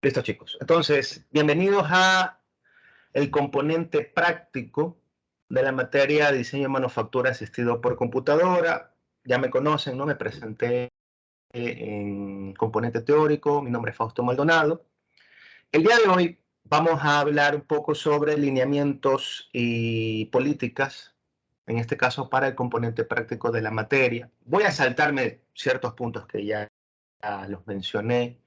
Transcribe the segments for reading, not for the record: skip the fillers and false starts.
Listo, chicos. Entonces, bienvenidos a el componente práctico de la materia de diseño y manufactura asistido por computadora. Ya me conocen, ¿no? Me presenté en componente teórico. Mi nombre es Fausto Maldonado. El día de hoy vamos a hablar un poco sobre lineamientos y políticas, en este caso para el componente práctico de la materia. Voy a saltarme ciertos puntos que ya los mencioné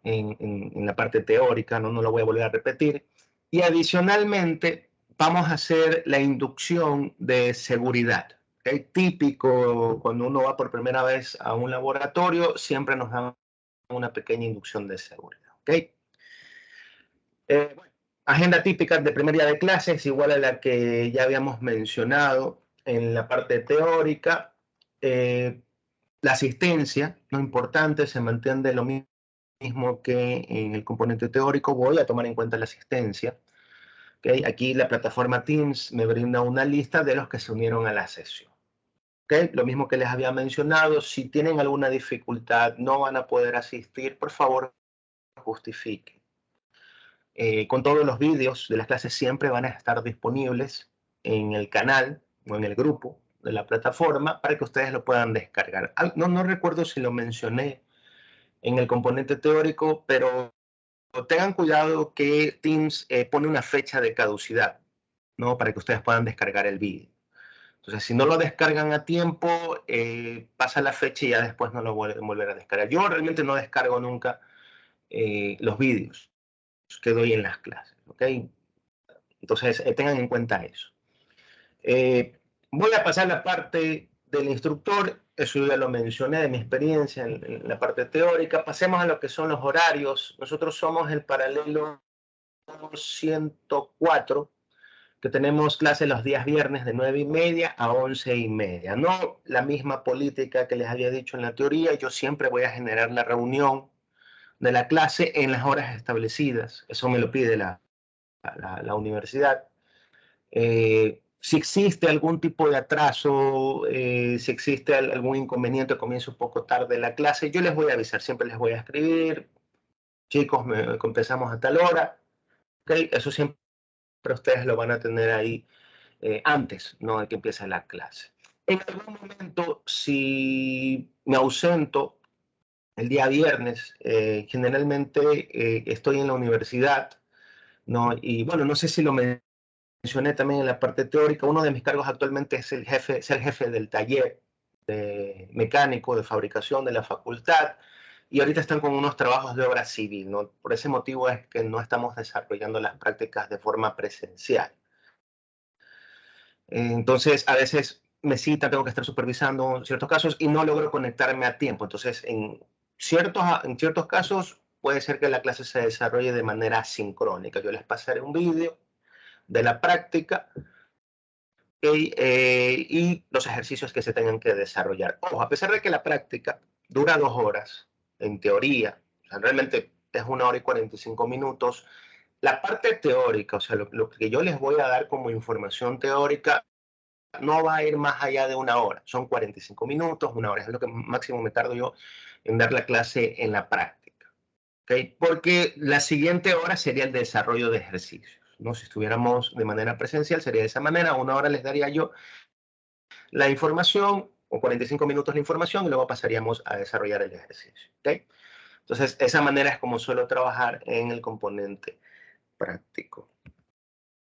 en la parte teórica, ¿no? No lo voy a volver a repetir. Y adicionalmente, vamos a hacer la inducción de seguridad. ¿Okay? Típico, cuando uno va por primera vez a un laboratorio, siempre nos dan una pequeña inducción de seguridad. ¿Okay? Bueno, agenda típica de primer día de clases, igual a la que ya habíamos mencionado en la parte teórica. La asistencia, no importante, se mantiene lo mismo que en el componente teórico. Voy a tomar en cuenta la asistencia. ¿Okay? Aquí la plataforma Teams me brinda una lista de los que se unieron a la sesión. ¿Okay? Lo mismo que les había mencionado, si tienen alguna dificultad, no van a poder asistir, por favor, justifiquen. Con todos los vídeos de las clases siempre van a estar disponibles en el canal o en el grupo de la plataforma para que ustedes lo puedan descargar. No recuerdo si lo mencioné en el componente teórico, pero tengan cuidado que Teams pone una fecha de caducidad, ¿no? Para que ustedes puedan descargar el vídeo. Entonces, si no lo descargan a tiempo, pasa la fecha y ya después no lo vuelven a volver a descargar. Yo realmente no descargo nunca los vídeos que doy en las clases, ¿ok? Entonces, tengan en cuenta eso. Voy a pasar la parte del instructor, eso ya lo mencioné de mi experiencia en la parte teórica. Pasemos a lo que son los horarios. Nosotros somos el paralelo 104, que tenemos clases los días viernes de 9:30 a 11:30. No la misma política que les había dicho en la teoría. Yo siempre voy a generar la reunión de la clase en las horas establecidas. Eso me lo pide la universidad. Si existe algún tipo de atraso, si existe algún inconveniente, comienza un poco tarde la clase, yo les voy a avisar, siempre les voy a escribir, chicos, empezamos a tal hora, ¿okay? Eso siempre ustedes lo van a tener ahí antes, ¿no? De que empiece la clase. En algún momento, si me ausento el día viernes, generalmente estoy en la universidad, ¿no? Y bueno, no sé si lo mencioné también en la parte teórica, uno de mis cargos actualmente es ser jefe del taller de mecánico de fabricación de la facultad, y ahorita están con unos trabajos de obra civil, ¿no? Por ese motivo es que no estamos desarrollando las prácticas de forma presencial. Entonces, a veces me cita, tengo que estar supervisando ciertos casos y no logro conectarme a tiempo. Entonces, en ciertos casos puede ser que la clase se desarrolle de manera sincrónica. Yo les pasaré un vídeo de la práctica y los ejercicios que se tengan que desarrollar. Ojo, a pesar de que la práctica dura 2 horas, en teoría, o sea, realmente es 1 hora y 45 minutos, la parte teórica, o sea, lo que yo les voy a dar como información teórica, no va a ir más allá de 1 hora. Son 45 minutos, 1 hora. Es lo que máximo me tardo yo en dar la clase en la práctica. ¿Okay? Porque la siguiente hora sería el desarrollo de ejercicios, ¿no? Si estuviéramos de manera presencial, sería de esa manera. 1 hora les daría yo la información, o 45 minutos la información, y luego pasaríamos a desarrollar el ejercicio. ¿Okay? Entonces, esa manera es como suelo trabajar en el componente práctico.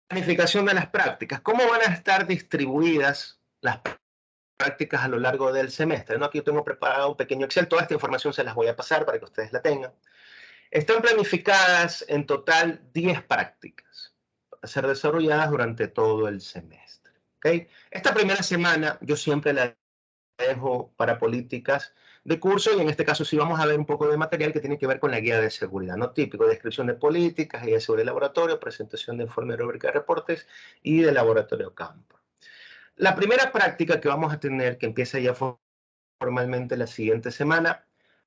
Planificación de las prácticas. ¿Cómo van a estar distribuidas las prácticas a lo largo del semestre? ¿No? Aquí yo tengo preparado un pequeño Excel. Toda esta información se las voy a pasar para que ustedes la tengan. Están planificadas en total 10 prácticas a ser desarrolladas durante todo el semestre. ¿Okay? Esta primera semana yo siempre la dejo para políticas de curso, y en este caso sí vamos a ver un poco de material que tiene que ver con la guía de seguridad, ¿no? Típico, descripción de políticas, guía de seguridad de laboratorio, presentación de informe de rúbrica de reportes y de laboratorio campo. La primera práctica que vamos a tener, que empieza ya formalmente la siguiente semana,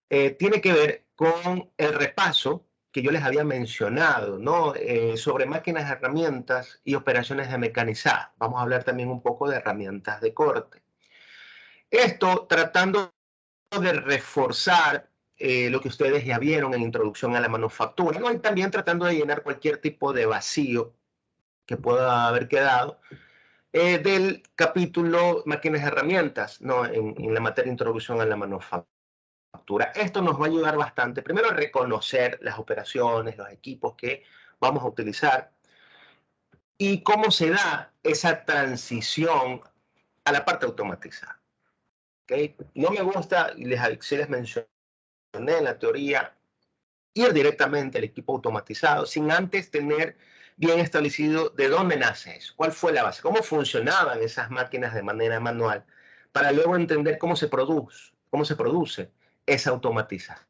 tiene que ver con el repaso que yo les había mencionado, ¿no? Sobre máquinas, herramientas y operaciones de mecanizado. Vamos a hablar también un poco de herramientas de corte. Esto tratando de reforzar lo que ustedes ya vieron en Introducción a la Manufactura, ¿no? Y también tratando de llenar cualquier tipo de vacío que pueda haber quedado del capítulo Máquinas y Herramientas, ¿no? En la materia Introducción a la Manufactura. Esto nos va a ayudar bastante, primero a reconocer las operaciones, los equipos que vamos a utilizar y cómo se da esa transición a la parte automatizada. ¿Okay? No me gusta, y sí les mencioné en la teoría, ir directamente al equipo automatizado sin antes tener bien establecido de dónde nace eso, cuál fue la base, cómo funcionaban esas máquinas de manera manual, para luego entender cómo se produce esa automatización,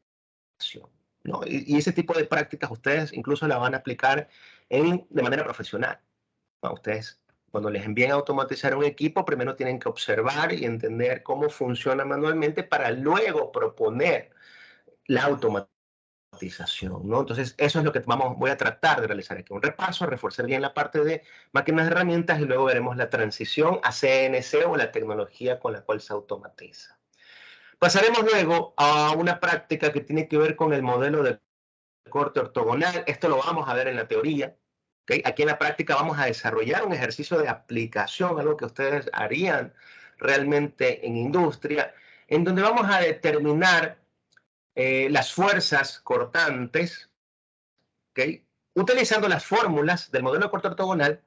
¿no? Y ese tipo de prácticas ustedes incluso la van a aplicar de manera profesional, ¿no? Ustedes, cuando les envíen a automatizar un equipo, primero tienen que observar y entender cómo funciona manualmente para luego proponer la automatización, ¿no? Entonces, eso es lo que voy a tratar de realizar aquí. Un repaso, reforzar bien la parte de máquinas de herramientas y luego veremos la transición a CNC o la tecnología con la cual se automatiza. Pasaremos luego a una práctica que tiene que ver con el modelo de corte ortogonal. Esto lo vamos a ver en la teoría. ¿Okay? Aquí en la práctica vamos a desarrollar un ejercicio de aplicación, algo que ustedes harían realmente en industria, en donde vamos a determinar las fuerzas cortantes, ¿okay? Utilizando las fórmulas del modelo de corte ortogonal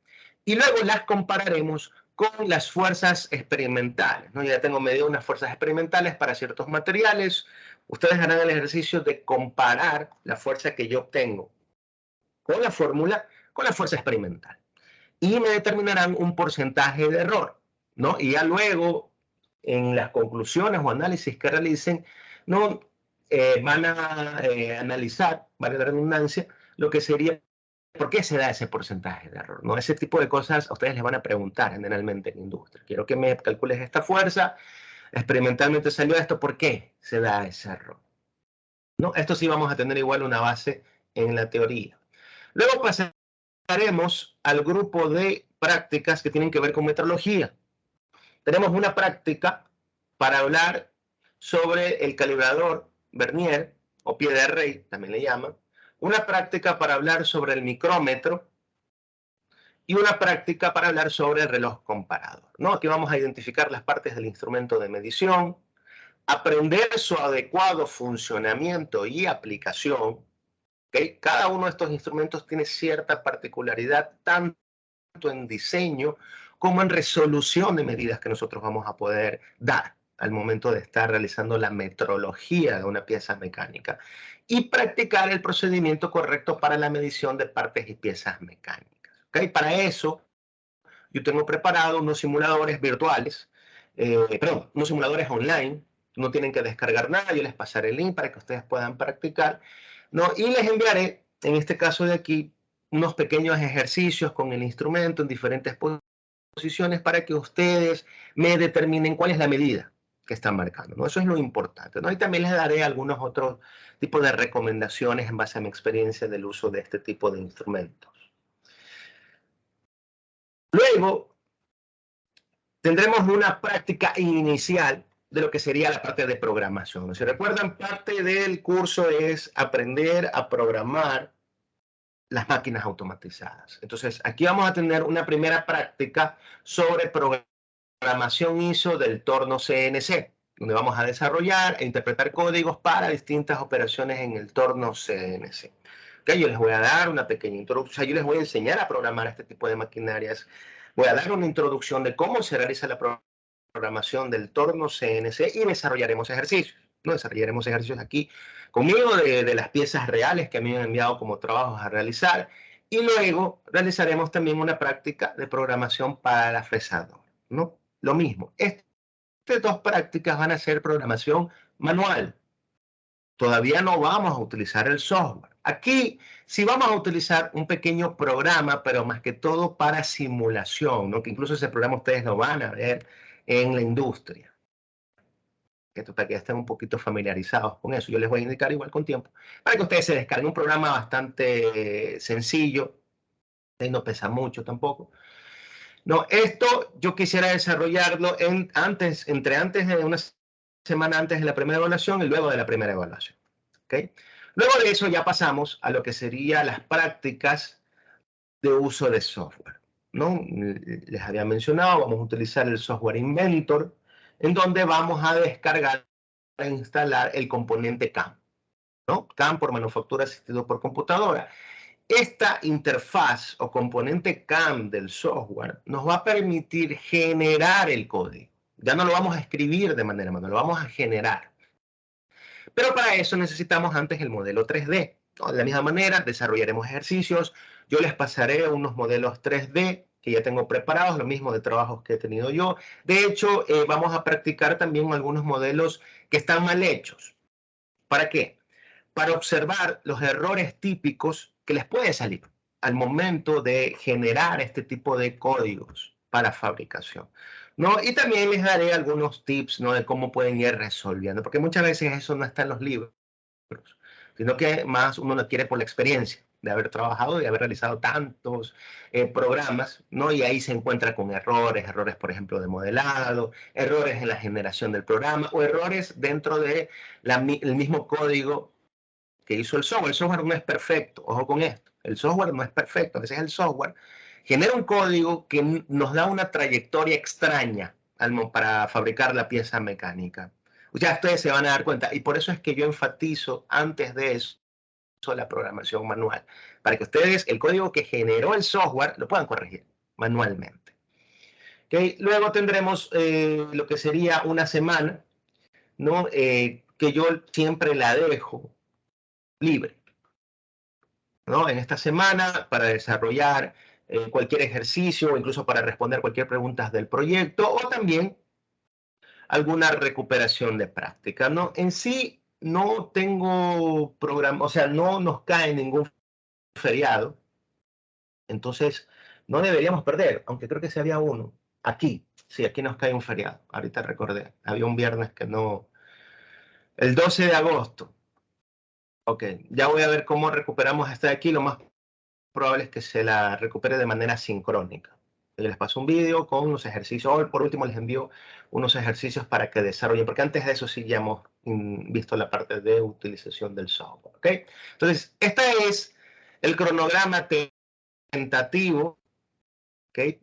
y luego las compararemos con las fuerzas experimentales, ¿no? Ya tengo medido unas fuerzas experimentales para ciertos materiales. Ustedes harán el ejercicio de comparar la fuerza que yo obtengo con la fórmula con la fuerza experimental. Y me determinarán un porcentaje de error, ¿no? Y ya luego, en las conclusiones o análisis que realicen, ¿no? Van a analizar, vale la redundancia, lo que sería por qué se da ese porcentaje de error, ¿no? Ese tipo de cosas a ustedes les van a preguntar generalmente en industria. Quiero que me calcules esta fuerza, experimentalmente salió esto, ¿por qué se da ese error? ¿No? Esto sí vamos a tener igual una base en la teoría. Luego pasaremos al grupo de prácticas que tienen que ver con metrología. Tenemos una práctica para hablar sobre el calibrador vernier o pie de rey, también le llaman, una práctica para hablar sobre el micrómetro y una práctica para hablar sobre el reloj comparador, ¿no? Aquí vamos a identificar las partes del instrumento de medición, aprender su adecuado funcionamiento y aplicación. ¿Okay? Cada uno de estos instrumentos tiene cierta particularidad, tanto en diseño como en resolución de medidas que nosotros vamos a poder dar al momento de estar realizando la metrología de una pieza mecánica y practicar el procedimiento correcto para la medición de partes y piezas mecánicas. ¿Okay? Para eso, yo tengo preparado unos simuladores virtuales, perdón, unos simuladores online. No tienen que descargar nada, yo les pasaré el link para que ustedes puedan practicar, ¿no? Y les enviaré, en este caso de aquí, unos pequeños ejercicios con el instrumento en diferentes posiciones para que ustedes me determinen cuál es la medida que están marcando, ¿no? Eso es lo importante, ¿no? Y también les daré algunos otros tipos de recomendaciones en base a mi experiencia del uso de este tipo de instrumentos. Luego, tendremos una práctica inicial de lo que sería la parte de programación. Si recuerdan, parte del curso es aprender a programar las máquinas automatizadas. Entonces, aquí vamos a tener una primera práctica sobre programación ISO del torno CNC, donde vamos a desarrollar e interpretar códigos para distintas operaciones en el torno CNC. Okay, yo les voy a dar una pequeña introducción, o sea, yo les voy a enseñar a programar este tipo de maquinarias. Voy a dar una introducción de cómo se realiza la programación del torno CNC y desarrollaremos ejercicios. ¿No? Desarrollaremos ejercicios aquí conmigo de las piezas reales que a mí me han enviado como trabajos a realizar y luego realizaremos también una práctica de programación para la fresadora, ¿no? Lo mismo, estas dos prácticas van a ser programación manual. Todavía no vamos a utilizar el software. Aquí sí vamos a utilizar un pequeño programa, pero más que todo para simulación, ¿no? Que incluso ese programa ustedes lo van a ver en la industria. Para que ya estén un poquito familiarizados con eso. Yo les voy a indicar igual con tiempo, para que ustedes se descarguen un programa bastante sencillo, y no pesa mucho tampoco. No, esto yo quisiera desarrollarlo entre antes de una semana antes de la primera evaluación y luego de la primera evaluación. ¿Okay? Luego de eso ya pasamos a lo que serían las prácticas de uso de software, ¿no? Les había mencionado, vamos a utilizar el software Inventor, en donde vamos a descargar e instalar el componente CAM, ¿no? CAM por manufactura asistido por computadora. Esta interfaz o componente CAM del software nos va a permitir generar el código. Ya no lo vamos a escribir de manera manual, lo vamos a generar. Pero para eso necesitamos antes el modelo 3D. ¿No? De la misma manera, desarrollaremos ejercicios. Yo les pasaré unos modelos 3D que ya tengo preparados, lo mismo de trabajos que he tenido yo. De hecho, vamos a practicar también algunos modelos que están mal hechos. ¿Para qué? Para observar los errores típicos que les puede salir al momento de generar este tipo de códigos para fabricación, ¿no? Y también les daré algunos tips, ¿no? De cómo pueden ir resolviendo, porque muchas veces eso no está en los libros, sino que más uno lo adquiere por la experiencia de haber trabajado y haber realizado tantos programas, ¿no? Y ahí se encuentra con errores, por ejemplo, de modelado, errores en la generación del programa o errores dentro de el mismo código que hizo el software. El software no es perfecto, ojo con esto, el software no es perfecto, a veces el software genera un código que nos da una trayectoria extraña para fabricar la pieza mecánica. Ya ustedes se van a dar cuenta, y por eso es que yo enfatizo antes de eso la programación manual, para que ustedes el código que generó el software lo puedan corregir manualmente. ¿Okay? Luego tendremos lo que sería una semana, ¿no? Que yo siempre la dejo libre, ¿no? En esta semana para desarrollar cualquier ejercicio o incluso para responder cualquier pregunta del proyecto o también alguna recuperación de práctica, ¿no? En sí no tengo programa, o sea, no nos cae ningún feriado, entonces no deberíamos perder, aunque creo que sí había uno. Aquí, sí, aquí nos cae un feriado, ahorita recordé, había un viernes que no, el 12 de agosto. Ok, ya voy a ver cómo recuperamos esta de aquí, lo más probable es que se la recupere de manera sincrónica. Yo les paso un vídeo con unos ejercicios, o por último les envío unos ejercicios para que desarrollen, porque antes de eso sí ya hemos visto la parte de utilización del software. ¿Okay? Entonces, este es el cronograma tentativo, ¿okay?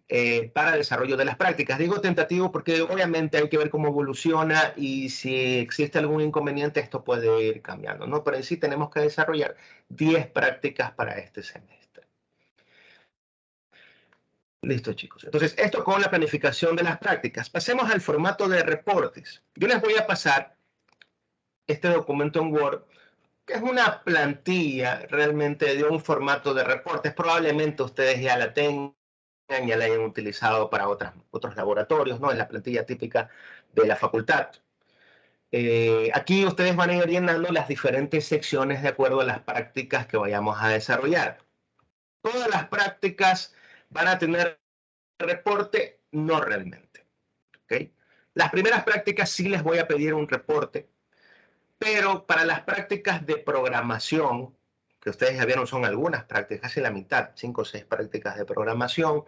Para el desarrollo de las prácticas. Digo tentativo porque obviamente hay que ver cómo evoluciona y si existe algún inconveniente esto puede ir cambiando, ¿no? Pero en sí tenemos que desarrollar 10 prácticas para este semestre. Listo, chicos. Entonces, esto con la planificación de las prácticas. Pasemos al formato de reportes. Yo les voy a pasar este documento en Word, que es una plantilla realmente de un formato de reportes. Probablemente ustedes ya la tengan, ya la hayan utilizado para otros laboratorios, ¿no? Es la plantilla típica de la facultad. Aquí ustedes van a ir llenando las diferentes secciones de acuerdo a las prácticas que vayamos a desarrollar. Todas las prácticas van a tener reporte, no realmente. ¿Okay? Las primeras prácticas sí les voy a pedir un reporte, pero para las prácticas de programación, que ustedes ya vieron son algunas prácticas, casi la mitad, 5 o 6 prácticas de programación,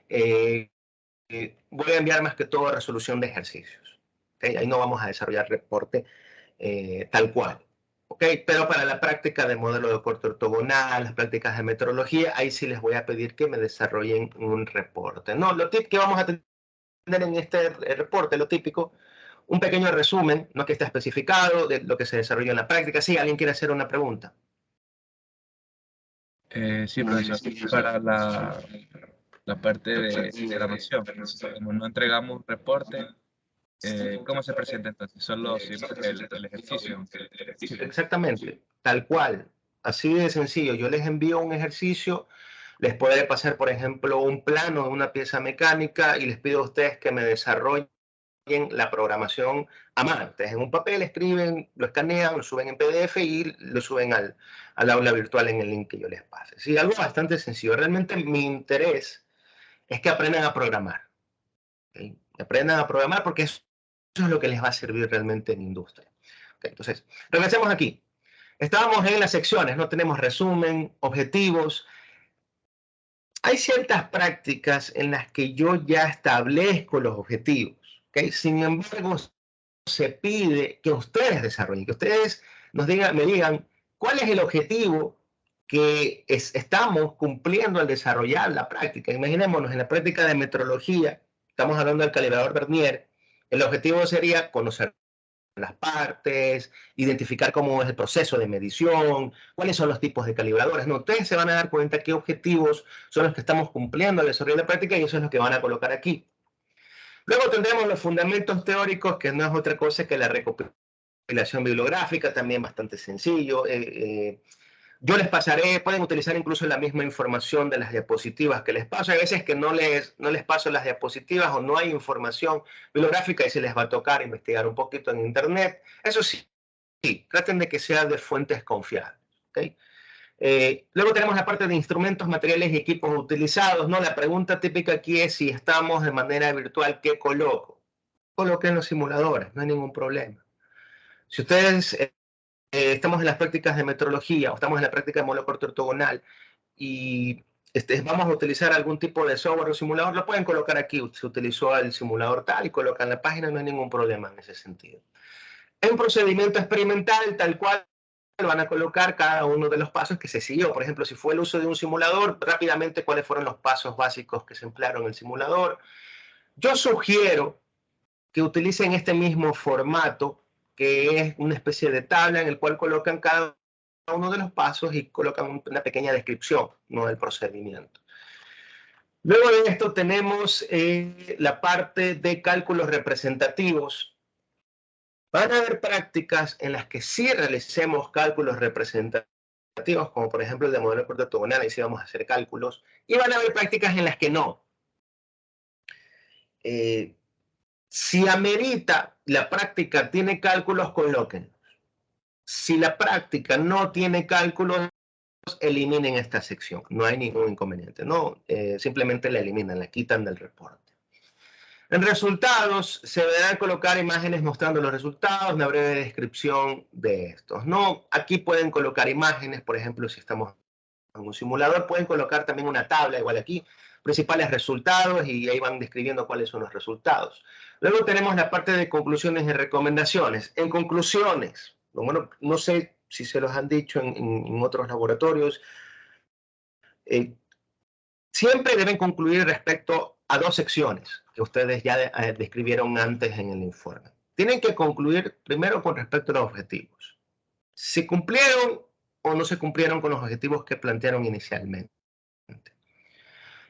voy a enviar más que todo resolución de ejercicios. ¿Okay? Ahí no vamos a desarrollar reporte tal cual. ¿Okay? Pero para la práctica de modelo de corte ortogonal, las prácticas de metrología, ahí sí les voy a pedir que me desarrollen un reporte. No, lo que vamos a tener en este reporte, lo típico, un pequeño resumen, no que está especificado, de lo que se desarrolló en la práctica. Sí, ¿alguien quiere hacer una pregunta? Sí, profesor, para la parte de programación, como no entregamos reporte, ¿cómo se presenta entonces? Solo el ejercicio. Exactamente, tal cual, así de sencillo. Yo les envío un ejercicio, les puede pasar, por ejemplo, un plano de una pieza mecánica y les pido a ustedes que me desarrollen la programación a mano. Ustedes en un papel escriben, lo escanean, lo suben en PDF y lo suben al aula virtual en el link que yo les pase. Sí, algo bastante sencillo. Realmente mi interés es que aprendan a programar. ¿Okay? Aprendan a programar porque eso es lo que les va a servir realmente en industria. ¿Okay? Entonces, regresemos aquí. Estábamos en las secciones, no tenemos resumen, objetivos. Hay ciertas prácticas en las que yo ya establezco los objetivos. ¿Okay? Sin embargo, se pide que ustedes desarrollen, que ustedes me digan cuál es el objetivo que estamos cumpliendo al desarrollar la práctica. Imaginémonos, en la práctica de metrología, estamos hablando del calibrador Vernier, el objetivo sería conocer las partes, identificar cómo es el proceso de medición, cuáles son los tipos de calibradores. No, ustedes se van a dar cuenta qué objetivos son los que estamos cumpliendo al desarrollo de la práctica y eso es lo que van a colocar aquí. Luego tendremos los fundamentos teóricos, que no es otra cosa que la recopilación bibliográfica, también bastante sencillo. Yo les pasaré, pueden utilizar incluso la misma información de las diapositivas que les paso. Hay veces que no les paso las diapositivas o no hay información bibliográfica y se les va a tocar investigar un poquito en internet. Eso sí, traten de que sea de fuentes confiables. ¿Okay? Luego tenemos la parte de instrumentos, materiales y equipos utilizados, ¿no? La pregunta típica aquí es si estamos de manera virtual, ¿qué coloco? Coloquen los simuladores, no hay ningún problema. Si ustedes estamos en las prácticas de metrología o estamos en la práctica de modelo corto ortogonal y vamos a utilizar algún tipo de software o simulador, lo pueden colocar aquí. Se utilizó el simulador tal y colocan la página, no hay ningún problema en ese sentido. En un procedimiento experimental, tal cual, van a colocar cada uno de los pasos que se siguió. Por ejemplo, si fue el uso de un simulador, rápidamente cuáles fueron los pasos básicos que se emplearon en el simulador. Yo sugiero que utilicen este mismo formato, que es una especie de tabla en el cual colocan cada uno de los pasos y colocan una pequeña descripción, ¿no?, del procedimiento. Luego de esto tenemos la parte de cálculos representativos. Van a haber prácticas en las que sí realicemos cálculos representativos, como por ejemplo el de modelo corto ortogonal, ahí sí vamos a hacer cálculos, y van a haber prácticas en las que no. Si amerita, la práctica tiene cálculos, colóquenlos. Si la práctica no tiene cálculos, eliminen esta sección. No hay ningún inconveniente, ¿no? Simplemente la eliminan, la quitan del reporte. En resultados, se deberán colocar imágenes mostrando los resultados, una breve descripción de estos, ¿no? Aquí pueden colocar imágenes, por ejemplo, si estamos en un simulador, pueden colocar también una tabla, igual aquí, principales resultados, y ahí van describiendo cuáles son los resultados. Luego tenemos la parte de conclusiones y recomendaciones. En conclusiones, bueno, no sé si se los han dicho en otros laboratorios, siempre deben concluir respecto a dos secciones que ustedes ya describieron antes en el informe. Tienen que concluir primero con respecto a los objetivos. Si cumplieron o no se cumplieron con los objetivos que plantearon inicialmente.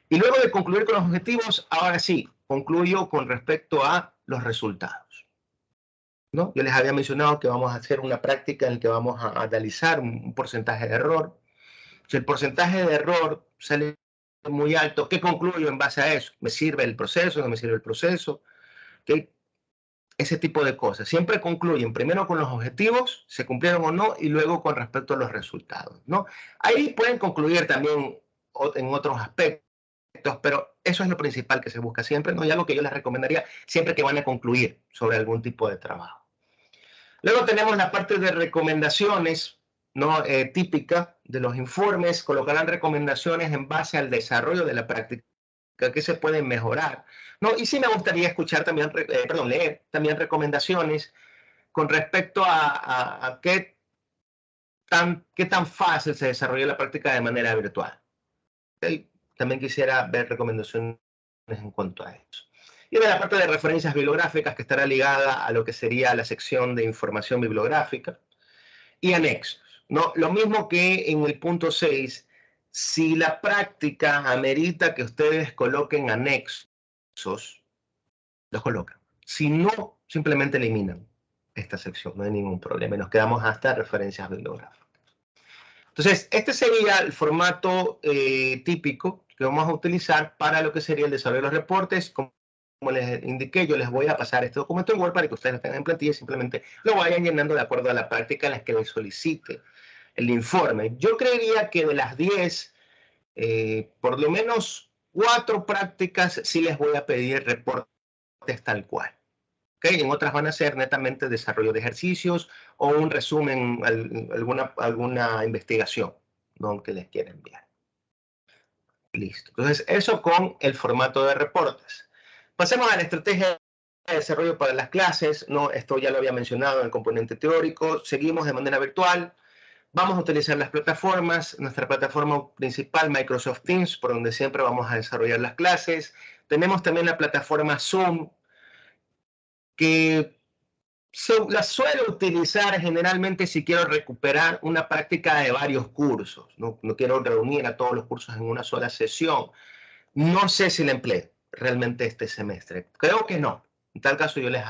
Y luego de concluir con los objetivos, ahora sí, concluyo con respecto a los resultados, ¿no? Yo les había mencionado que vamos a hacer una práctica en la que vamos a analizar un porcentaje de error. Si el porcentaje de error sale muy alto, ¿qué concluyo en base a eso? ¿Me sirve el proceso? ¿No me sirve el proceso? ¿Okay? Ese tipo de cosas. Siempre concluyen primero con los objetivos, se cumplieron o no, y luego con respecto a los resultados, ¿no? Ahí pueden concluir también en otros aspectos, pero eso es lo principal que se busca siempre, ¿no? Y algo que yo les recomendaría siempre que van a concluir sobre algún tipo de trabajo. Luego tenemos la parte de recomendaciones, ¿no? Típica de los informes. Colocarán recomendaciones en base al desarrollo de la práctica que se pueden mejorar, ¿no? Y sí me gustaría escuchar también, leer también recomendaciones con respecto a qué tan fácil se desarrolla la práctica de manera virtual. ¿Okay? También quisiera ver recomendaciones en cuanto a eso. Y de la parte de referencias bibliográficas, que estará ligada a lo que sería la sección de información bibliográfica, y anexos, ¿no? Lo mismo que en el punto 6, si la práctica amerita que ustedes coloquen anexos, los colocan. Si no, simplemente eliminan esta sección, no hay ningún problema. Nos quedamos hasta referencias bibliográficas. Entonces, este sería el formato típico que vamos a utilizar para lo que sería el desarrollo de los reportes. Como les indiqué, yo les voy a pasar este documento en Word para que ustedes lo tengan en plantilla y simplemente lo vayan llenando de acuerdo a la práctica en la que les solicite el informe. Yo creería que de las 10, por lo menos 4 prácticas sí les voy a pedir reportes tal cual. ¿Okay? En otras van a ser netamente desarrollo de ejercicios o un resumen, alguna investigación, ¿no?, que les quiera enviar. Listo. Entonces, eso con el formato de reportes. Pasemos a la estrategia de desarrollo para las clases, ¿no? Esto ya lo había mencionado en el componente teórico. Seguimos de manera virtual. Vamos a utilizar las plataformas, nuestra plataforma principal, Microsoft Teams, por donde siempre vamos a desarrollar las clases. Tenemos también la plataforma Zoom, que la suelo utilizar generalmente si quiero recuperar una práctica de varios cursos. No quiero reunir a todos los cursos en una sola sesión. No sé si la empleé realmente este semestre. Creo que no. En tal caso yo les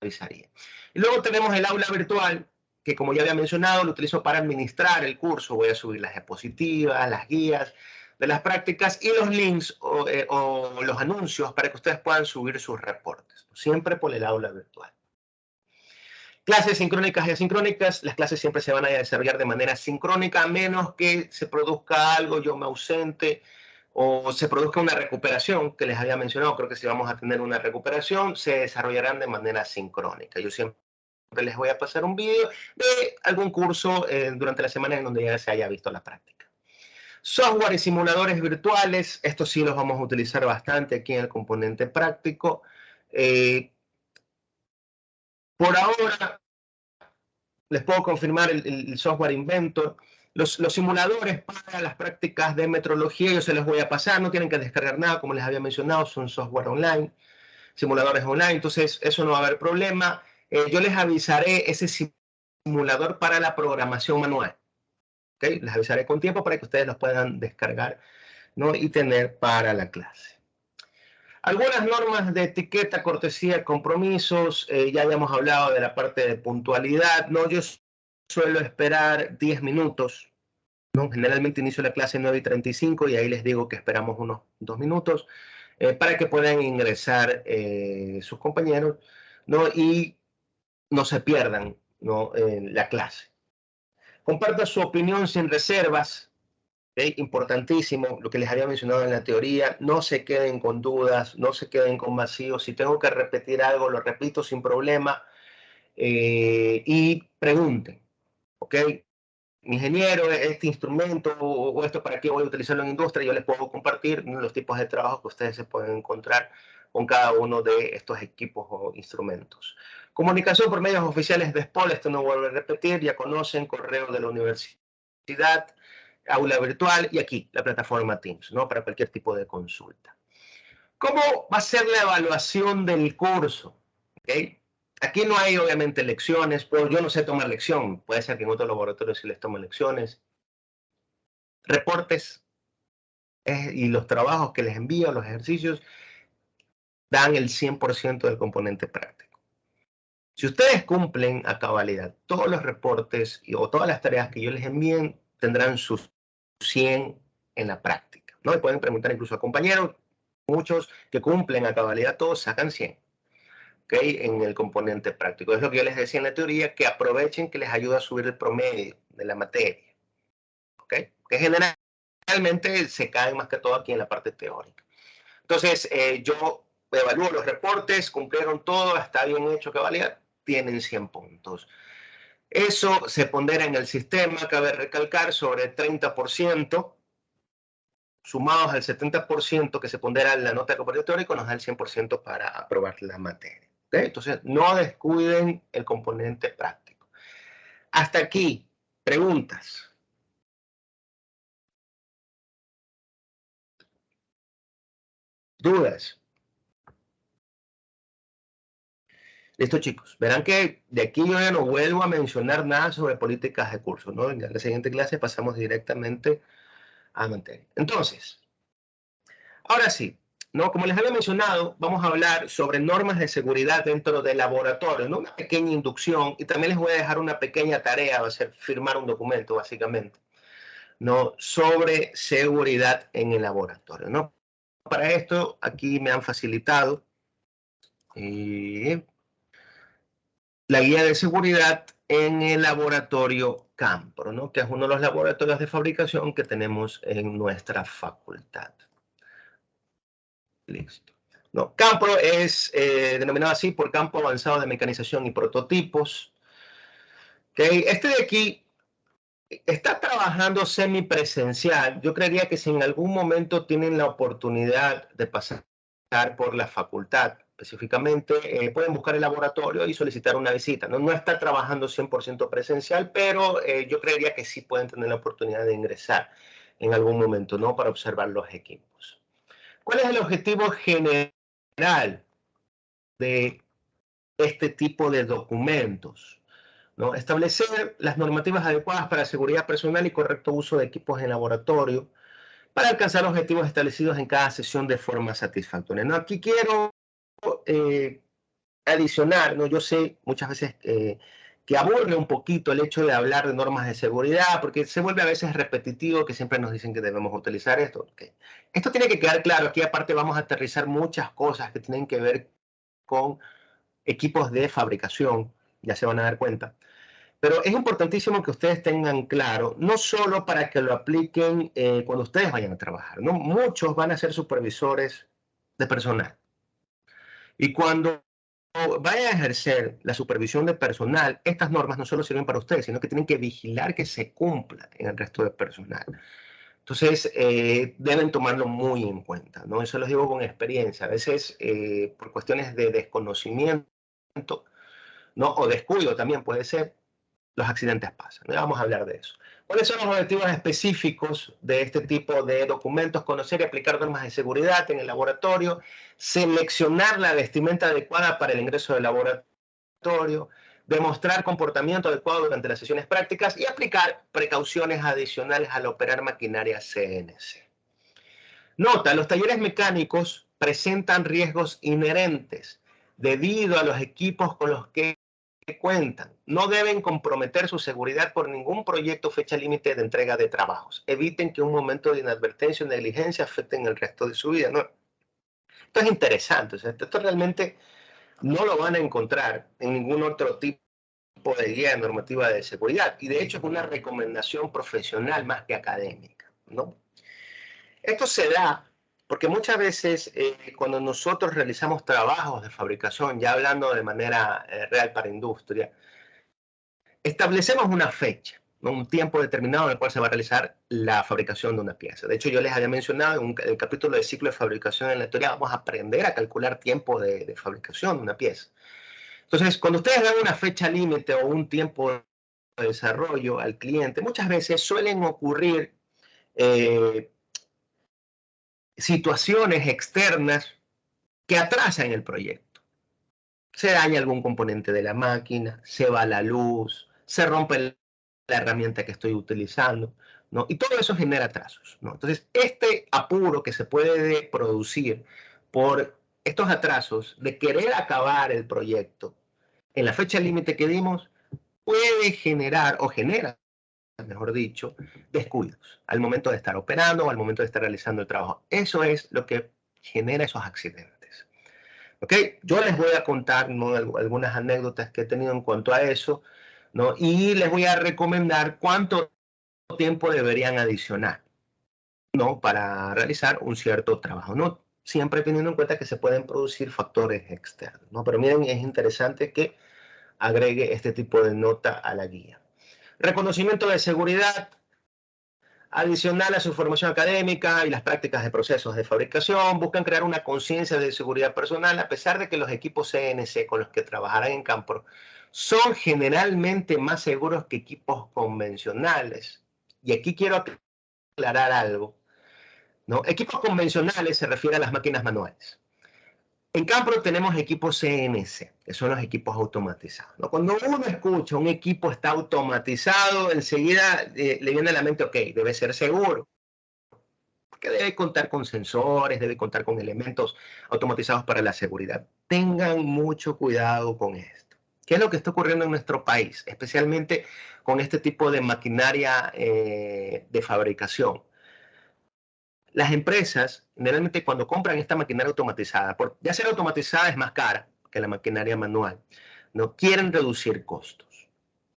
avisaría. Y luego tenemos el aula virtual, que como ya había mencionado, lo utilizo para administrar el curso. Voy a subir las diapositivas, las guías de las prácticas y los links o los anuncios para que ustedes puedan subir sus reportes. Siempre por el aula virtual. Clases sincrónicas y asincrónicas. Las clases siempre se van a desarrollar de manera sincrónica, a menos que se produzca algo, yo me ausente, o se produzca una recuperación, que les había mencionado. Creo que si vamos a tener una recuperación, se desarrollarán de manera sincrónica. Yo siempre les voy a pasar un vídeo de algún curso durante la semana en donde ya se haya visto la práctica. Software y simuladores virtuales. Estos sí los vamos a utilizar bastante aquí en el componente práctico. Por ahora, les puedo confirmar el software Inventor. Los simuladores para las prácticas de metrología yo se los voy a pasar, no tienen que descargar nada, como les había mencionado, son software online, simuladores online, entonces eso no va a haber problema. Yo les avisaré ese simulador para la programación manual. ¿Okay? Les avisaré con tiempo para que ustedes los puedan descargar, ¿no? Y tener para la clase. Algunas normas de etiqueta, cortesía, compromisos, ya habíamos hablado de la parte de puntualidad, ¿no? Yo suelo esperar 10 minutos, ¿no? Generalmente inicio la clase 9:35 y ahí les digo que esperamos unos 2 minutos para que puedan ingresar sus compañeros, ¿no? Y no se pierdan, ¿no? La clase. Comparta su opinión sin reservas. ¿Okay? Importantísimo, lo que les había mencionado en la teoría, no se queden con dudas, no se queden con vacíos. Si tengo que repetir algo, lo repito sin problema y pregunten, ¿ok? Ingeniero, este instrumento o esto para qué voy a utilizarlo en industria, yo les puedo compartir los tipos de trabajo que ustedes se pueden encontrar con cada uno de estos equipos o instrumentos. Comunicación por medios oficiales de SPOL, esto no vuelvo a repetir, ya conocen, correo de la universidad, aula virtual y aquí la plataforma Teams, ¿no? Para cualquier tipo de consulta. ¿Cómo va a ser la evaluación del curso? ¿Okay? Aquí no hay obviamente lecciones, pues yo no sé tomar lección, puede ser que en otros laboratorios sí les tomen lecciones. Reportes y los trabajos que les envío, los ejercicios, dan el 100% del componente práctico. Si ustedes cumplen a cabalidad todos los reportes o todas las tareas que yo les envíen, tendrán sus 100 en la práctica, ¿no? Y pueden preguntar incluso a compañeros, muchos que cumplen a cabalidad todos sacan 100, ¿okay? En el componente práctico. Es lo que yo les decía en la teoría, que aprovechen que les ayuda a subir el promedio de la materia, ¿okay? Que generalmente se caen más que todo aquí en la parte teórica. Entonces, yo evalúo los reportes, cumplieron todo, está bien hecho, cabalidad, tienen 100 puntos. Eso se pondera en el sistema, cabe recalcar, sobre el 30%, sumados al 70% que se pondera en la nota de componente teórico, nos da el 100% para aprobar la materia. ¿Okay? Entonces, no descuiden el componente práctico. Hasta aquí, preguntas. ¿Dudas? Listo, chicos. Verán que de aquí yo ya no vuelvo a mencionar nada sobre políticas de curso, ¿no? En la siguiente clase pasamos directamente a materia. Entonces, ahora sí, ¿no? Como les había mencionado, vamos a hablar sobre normas de seguridad dentro del laboratorio, ¿no? Una pequeña inducción y también les voy a dejar una pequeña tarea, va a ser firmar un documento, básicamente, ¿no? Sobre seguridad en el laboratorio, ¿no? Para esto, aquí me han facilitado la guía de seguridad en el laboratorio Campro, ¿no? Que es uno de los laboratorios de fabricación que tenemos en nuestra facultad. Listo. No, Campro es denominado así por Campo Avanzado de Mecanización y Prototipos. ¿Okay? Este de aquí está trabajando semipresencial. Yo creería que si en algún momento tienen la oportunidad de pasar por la facultad específicamente, pueden buscar el laboratorio y solicitar una visita. No está trabajando 100% presencial, pero yo creería que sí pueden tener la oportunidad de ingresar en algún momento, ¿no? Para observar los equipos. ¿Cuál es el objetivo general de este tipo de documentos? ¿No? Establecer las normativas adecuadas para seguridad personal y correcto uso de equipos en laboratorio para alcanzar objetivos establecidos en cada sesión de forma satisfactoria. ¿No? Aquí quiero adicionar, ¿no? Yo sé muchas veces que aburre un poquito el hecho de hablar de normas de seguridad, porque se vuelve a veces repetitivo, que siempre nos dicen que debemos utilizar esto. Okay. Esto tiene que quedar claro. Aquí aparte vamos a aterrizar muchas cosas que tienen que ver con equipos de fabricación, ya se van a dar cuenta. Pero es importantísimo que ustedes tengan claro, no solo para que lo apliquen cuando ustedes vayan a trabajar, ¿no? Muchos van a ser supervisores de personal. Y cuando vayan a ejercer la supervisión de personal, estas normas no solo sirven para ustedes, sino que tienen que vigilar que se cumplan en el resto del personal. Entonces, deben tomarlo muy en cuenta, ¿no? Eso lo digo con experiencia. A veces, por cuestiones de desconocimiento, ¿no? O descuido también puede ser, los accidentes pasan. Ya vamos a hablar de eso. ¿Cuáles son los objetivos específicos de este tipo de documentos? Conocer y aplicar normas de seguridad en el laboratorio, seleccionar la vestimenta adecuada para el ingreso del laboratorio, demostrar comportamiento adecuado durante las sesiones prácticas y aplicar precauciones adicionales al operar maquinaria CNC. Nota, los talleres mecánicos presentan riesgos inherentes debido a los equipos con los que cuentan. No deben comprometer su seguridad por ningún proyecto o fecha límite de entrega de trabajos. Eviten que un momento de inadvertencia o negligencia afecten el resto de su vida, ¿no? Esto es interesante. O sea, esto realmente no lo van a encontrar en ningún otro tipo de guía normativa de seguridad. Y de hecho es una recomendación profesional más que académica, ¿no? Esto se da porque muchas veces cuando nosotros realizamos trabajos de fabricación, ya hablando de manera real para industria, establecemos una fecha, ¿no? Un tiempo determinado en el cual se va a realizar la fabricación de una pieza. De hecho, yo les había mencionado en el capítulo de ciclo de fabricación en la teoría, vamos a aprender a calcular tiempo de fabricación de una pieza. Entonces, cuando ustedes dan una fecha límite o un tiempo de desarrollo al cliente, muchas veces suelen ocurrir situaciones externas que atrasan el proyecto. Se daña algún componente de la máquina, se va la luz, se rompe la herramienta que estoy utilizando, ¿no? Y todo eso genera atrasos, ¿no? Entonces, este apuro que se puede producir por estos atrasos de querer acabar el proyecto en la fecha límite que dimos, puede generar, o genera, mejor dicho, descuidos al momento de estar operando o al momento de estar realizando el trabajo. Eso es lo que genera esos accidentes. ¿Ok? Yo les voy a contar, ¿no?, algunas anécdotas que he tenido en cuanto a eso, ¿no? Y les voy a recomendar cuánto tiempo deberían adicionar, ¿no?, para realizar un cierto trabajo, ¿no? Siempre teniendo en cuenta que se pueden producir factores externos, ¿no? Pero miren, es interesante que agregue este tipo de nota a la guía. Reconocimiento de seguridad. Adicional a su formación académica y las prácticas de procesos de fabricación, buscan crear una conciencia de seguridad personal, a pesar de que los equipos CNC con los que trabajarán en campo son generalmente más seguros que equipos convencionales. Y aquí quiero aclarar algo, ¿no? Equipos convencionales se refiere a las máquinas manuales. En Campro tenemos equipos CNC, que son los equipos automatizados, ¿no? Cuando uno escucha un equipo está automatizado, enseguida le viene a la mente, ok, debe ser seguro, porque debe contar con sensores, debe contar con elementos automatizados para la seguridad. Tengan mucho cuidado con esto. ¿Qué es lo que está ocurriendo en nuestro país, especialmente con este tipo de maquinaria de fabricación? Las empresas, generalmente cuando compran esta maquinaria automatizada, por ya ser automatizada es más cara que la maquinaria manual, no quieren reducir costos.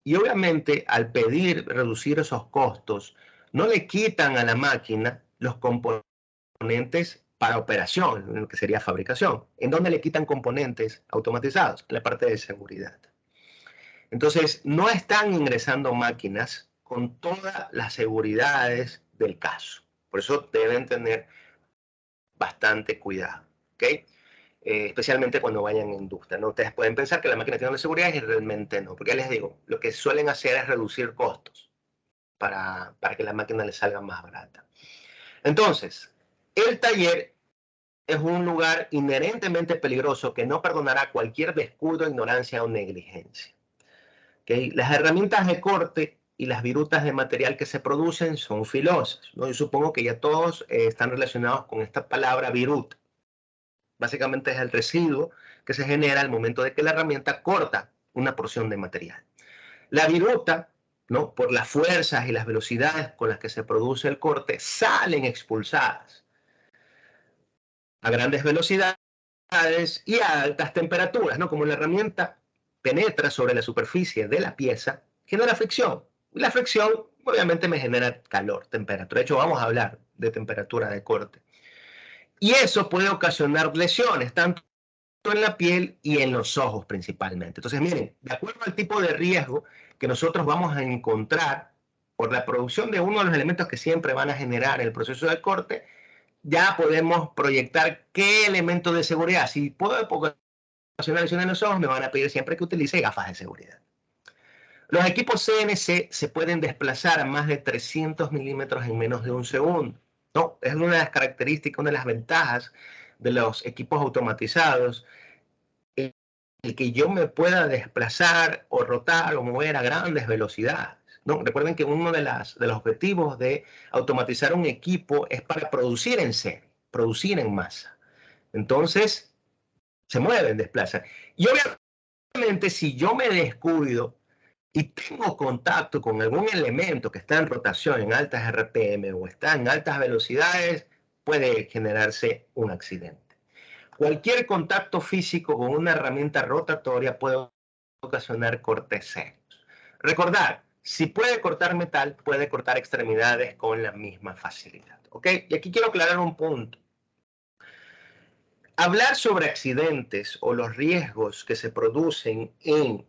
Y obviamente al pedir reducir esos costos, no le quitan a la máquina los componentes para operación, en lo que sería fabricación. ¿En dónde le quitan componentes automatizados? En la parte de seguridad. Entonces, no están ingresando máquinas con todas las seguridades del caso. Por eso deben tener bastante cuidado. ¿Okay? especialmente cuando vayan en industria, ¿no? Ustedes pueden pensar que la máquina tiene una seguridad y realmente no, porque ya les digo, lo que suelen hacer es reducir costos para que la máquina les salga más barata. Entonces, el taller es un lugar inherentemente peligroso que no perdonará cualquier descuido, ignorancia o negligencia. ¿Okay? Las herramientas de corte y las virutas de material que se producen son filosas, ¿no? Yo supongo que ya todos están relacionados con esta palabra viruta. Básicamente es el residuo que se genera al momento de que la herramienta corta una porción de material. La viruta, ¿no? Por las fuerzas y las velocidades con las que se produce el corte, salen expulsadas a grandes velocidades y a altas temperaturas, ¿no? Como la herramienta penetra sobre la superficie de la pieza, genera fricción. Y la fricción obviamente me genera calor, temperatura. De hecho, vamos a hablar de temperatura de corte. Y eso puede ocasionar lesiones, tanto en la piel y en los ojos principalmente. Entonces, miren, de acuerdo al tipo de riesgo que nosotros vamos a encontrar por la producción de uno de los elementos que siempre van a generar el proceso de corte, ya podemos proyectar qué elementos de seguridad. Si puedo ocasionar lesiones en los ojos, me van a pedir siempre que utilice gafas de seguridad. Los equipos CNC se pueden desplazar a más de 300 milímetros en menos de un segundo. ¿No? Es una de las características, una de las ventajas de los equipos automatizados, el que yo me pueda desplazar o rotar o mover a grandes velocidades. ¿No? Recuerden que uno de los objetivos de automatizar un equipo es para producir en serie, producir en masa. Entonces, se mueven, desplazan. Y obviamente, si yo me descuido y tengo contacto con algún elemento que está en rotación en altas RPM o está en altas velocidades, puede generarse un accidente. Cualquier contacto físico con una herramienta rotatoria puede ocasionar cortes serios. Recordar, si puede cortar metal, puede cortar extremidades con la misma facilidad. ¿Ok? Y aquí quiero aclarar un punto. Hablar sobre accidentes o los riesgos que se producen en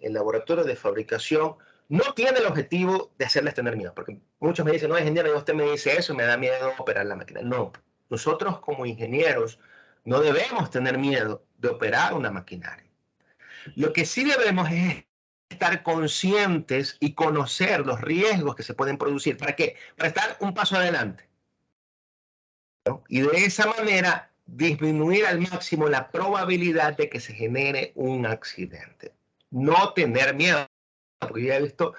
el laboratorio de fabricación no tiene el objetivo de hacerles tener miedo, porque muchos me dicen, no, ingeniero, usted me dice eso y me da miedo operar la máquina. No, nosotros como ingenieros no debemos tener miedo de operar una maquinaria. Lo que sí debemos es estar conscientes y conocer los riesgos que se pueden producir. ¿Para qué? Para estar un paso adelante, ¿no? Y de esa manera disminuir al máximo la probabilidad de que se genere un accidente. No tener miedo, porque yo he visto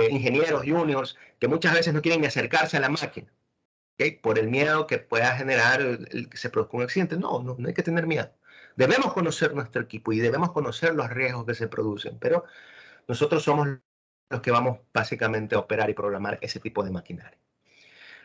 ingenieros juniors que muchas veces no quieren ni acercarse a la máquina, ¿okay? Por el miedo que pueda generar el que se produzca un accidente. No, no hay que tener miedo. Debemos conocer nuestro equipo y debemos conocer los riesgos que se producen, pero nosotros somos los que vamos básicamente a operar y programar ese tipo de maquinaria.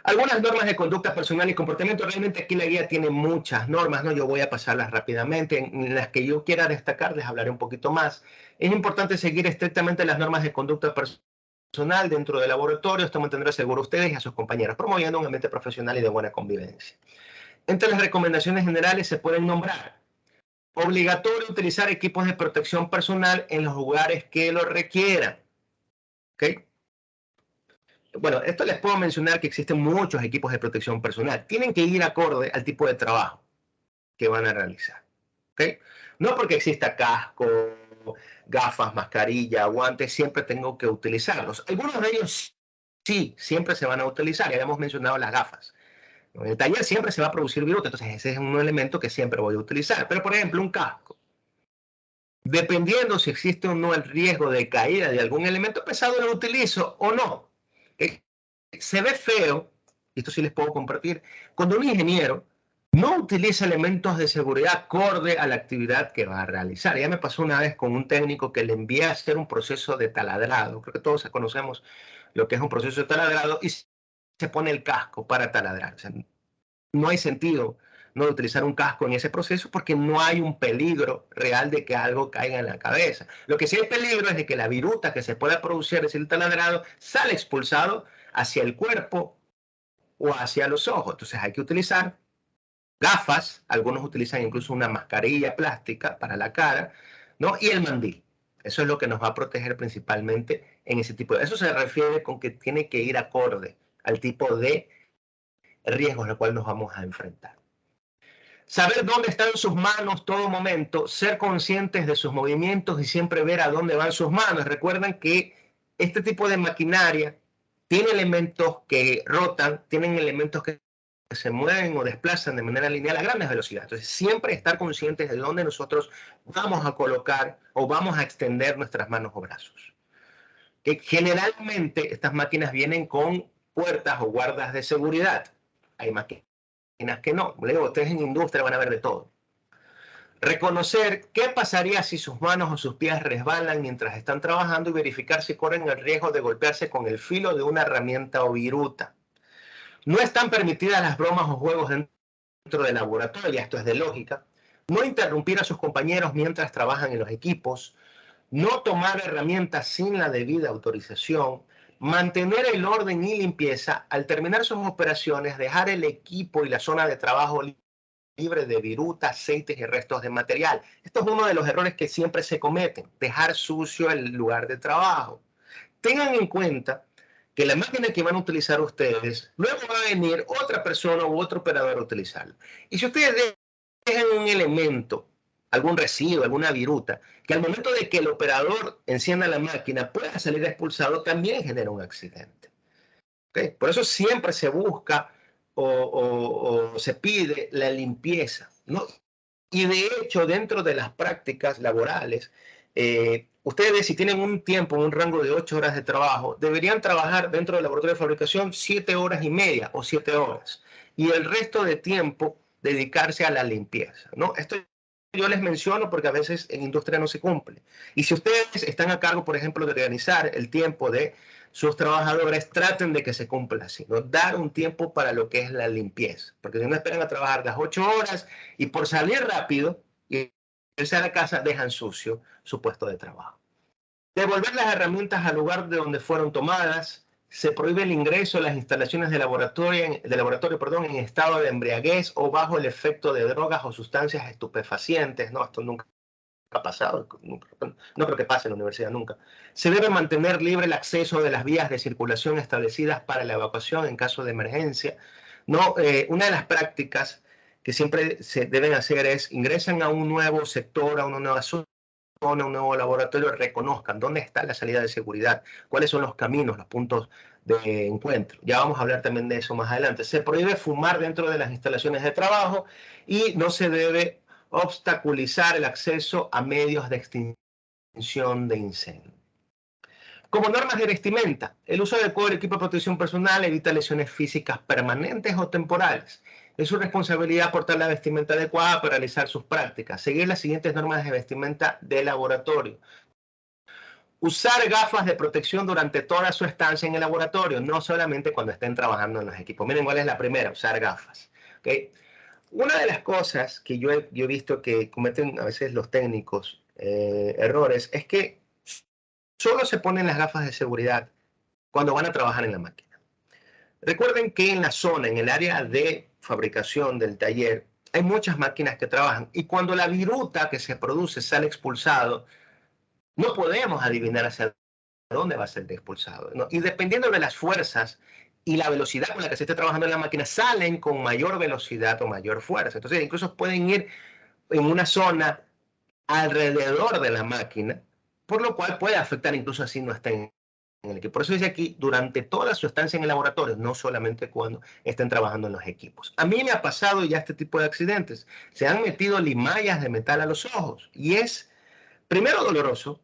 Algunas normas de conducta personal y comportamiento, realmente aquí la guía tiene muchas normas, ¿no? Yo voy a pasarlas rápidamente, en las que yo quiera destacar les hablaré un poquito más. Es importante seguir estrictamente las normas de conducta personal dentro del laboratorio, esto mantendrá seguro a ustedes y a sus compañeros, promoviendo un ambiente profesional y de buena convivencia. Entre las recomendaciones generales se pueden nombrar: obligatorio utilizar equipos de protección personal en los lugares que lo requieran. ¿Okay? Bueno, esto les puedo mencionar que existen muchos equipos de protección personal. Tienen que ir acorde al tipo de trabajo que van a realizar. ¿Okay? No porque exista casco, gafas, mascarilla, guantes, siempre tengo que utilizarlos. Algunos de ellos sí, siempre se van a utilizar. Ya habíamos mencionado las gafas. En el taller siempre se va a producir viruta, entonces ese es un elemento que siempre voy a utilizar. Pero, por ejemplo, un casco. Dependiendo si existe o no el riesgo de caída de algún elemento pesado, lo utilizo o no. Se ve feo, y esto sí les puedo compartir, cuando un ingeniero no utiliza elementos de seguridad acorde a la actividad que va a realizar. Ya me pasó una vez con un técnico que le envié a hacer un proceso de taladrado. Creo que todos conocemos lo que es un proceso de taladrado y se pone el casco para taladrar. O sea, no hay sentido no utilizar un casco en ese proceso porque no hay un peligro real de que algo caiga en la cabeza. Lo que sí hay peligro es de que la viruta que se pueda producir, es decir, el taladrado, sale expulsado hacia el cuerpo o hacia los ojos. Entonces hay que utilizar gafas, algunos utilizan incluso una mascarilla plástica para la cara, ¿no? Y el mandil. Eso es lo que nos va a proteger principalmente en ese tipo de... Eso se refiere con que tiene que ir acorde al tipo de riesgos al cual nos vamos a enfrentar. Saber dónde están sus manos todo momento, ser conscientes de sus movimientos y siempre ver a dónde van sus manos. Recuerden que este tipo de maquinaria tiene elementos que rotan, tienen elementos que se mueven o desplazan de manera lineal a grandes velocidades. Entonces, siempre estar conscientes de dónde nosotros vamos a colocar o vamos a extender nuestras manos o brazos. Que generalmente estas máquinas vienen con puertas o guardas de seguridad. Hay máquinas que no. Luego, ustedes en industria van a ver de todo. Reconocer qué pasaría si sus manos o sus pies resbalan mientras están trabajando y verificar si corren el riesgo de golpearse con el filo de una herramienta o viruta. No están permitidas las bromas o juegos dentro del laboratorio, esto es de lógica. No interrumpir a sus compañeros mientras trabajan en los equipos. No tomar herramientas sin la debida autorización. Mantener el orden y limpieza. Al terminar sus operaciones, dejar el equipo y la zona de trabajo libre de viruta, aceites y restos de material. Esto es uno de los errores que siempre se cometen, dejar sucio el lugar de trabajo. Tengan en cuenta que la máquina que van a utilizar ustedes, luego va a venir otra persona u otro operador a utilizarlo. Y si ustedes dejan un elemento, algún residuo, alguna viruta, que al momento de que el operador encienda la máquina pueda salir expulsado, también genera un accidente. ¿Okay? Por eso siempre se busca o se pide la limpieza, ¿no? Y de hecho, dentro de las prácticas laborales, ustedes si tienen un tiempo, un rango de 8 horas de trabajo, deberían trabajar dentro del laboratorio de fabricación 7 horas y media o 7 horas. Y el resto de tiempo dedicarse a la limpieza, ¿no? Esto yo les menciono porque a veces en industria no se cumple. Y si ustedes están a cargo, por ejemplo, de organizar el tiempo de sus trabajadores, traten de que se cumpla así, ¿no? Dar un tiempo para lo que es la limpieza. Porque si no esperan a trabajar las 8 horas y por salir rápido y irse a la casa, dejan sucio su puesto de trabajo. Devolver las herramientas al lugar de donde fueron tomadas. Se prohíbe el ingreso a las instalaciones de laboratorio, en estado de embriaguez o bajo el efecto de drogas o sustancias estupefacientes. No, esto nunca ha pasado, no creo que pase en la universidad nunca. Se debe mantener libre el acceso de las vías de circulación establecidas para la evacuación en caso de emergencia. No, una de las prácticas que siempre se deben hacer es ingresan a un nuevo sector, a una nueva zona, un nuevo laboratorio, reconozcan dónde está la salida de seguridad, cuáles son los caminos, los puntos de encuentro. Ya vamos a hablar también de eso más adelante. Se prohíbe fumar dentro de las instalaciones de trabajo y no se debe obstaculizar el acceso a medios de extinción de incendio. Como normas de vestimenta, el uso adecuado del equipo de protección personal evita lesiones físicas permanentes o temporales. Es su responsabilidad portar la vestimenta adecuada para realizar sus prácticas. Seguir las siguientes normas de vestimenta de laboratorio. Usar gafas de protección durante toda su estancia en el laboratorio, no solamente cuando estén trabajando en los equipos. Miren cuál es la primera, usar gafas. ¿Okay? Una de las cosas que yo he visto que cometen a veces los técnicos errores es que solo se ponen las gafas de seguridad cuando van a trabajar en la máquina. Recuerden que en la zona, en el área de fabricación del taller, hay muchas máquinas que trabajan y cuando la viruta que se produce sale expulsado, no podemos adivinar hacia dónde va a ser expulsado, ¿no? Y dependiendo de las fuerzas y la velocidad con la que se esté trabajando en la máquina, salen con mayor velocidad o mayor fuerza. Entonces, incluso pueden ir en una zona alrededor de la máquina, por lo cual puede afectar incluso así no estén en el equipo. Por eso dice aquí, durante toda su estancia en el laboratorio, no solamente cuando estén trabajando en los equipos. A mí me ha pasado ya este tipo de accidentes. Se han metido limallas de metal a los ojos y es, primero, doloroso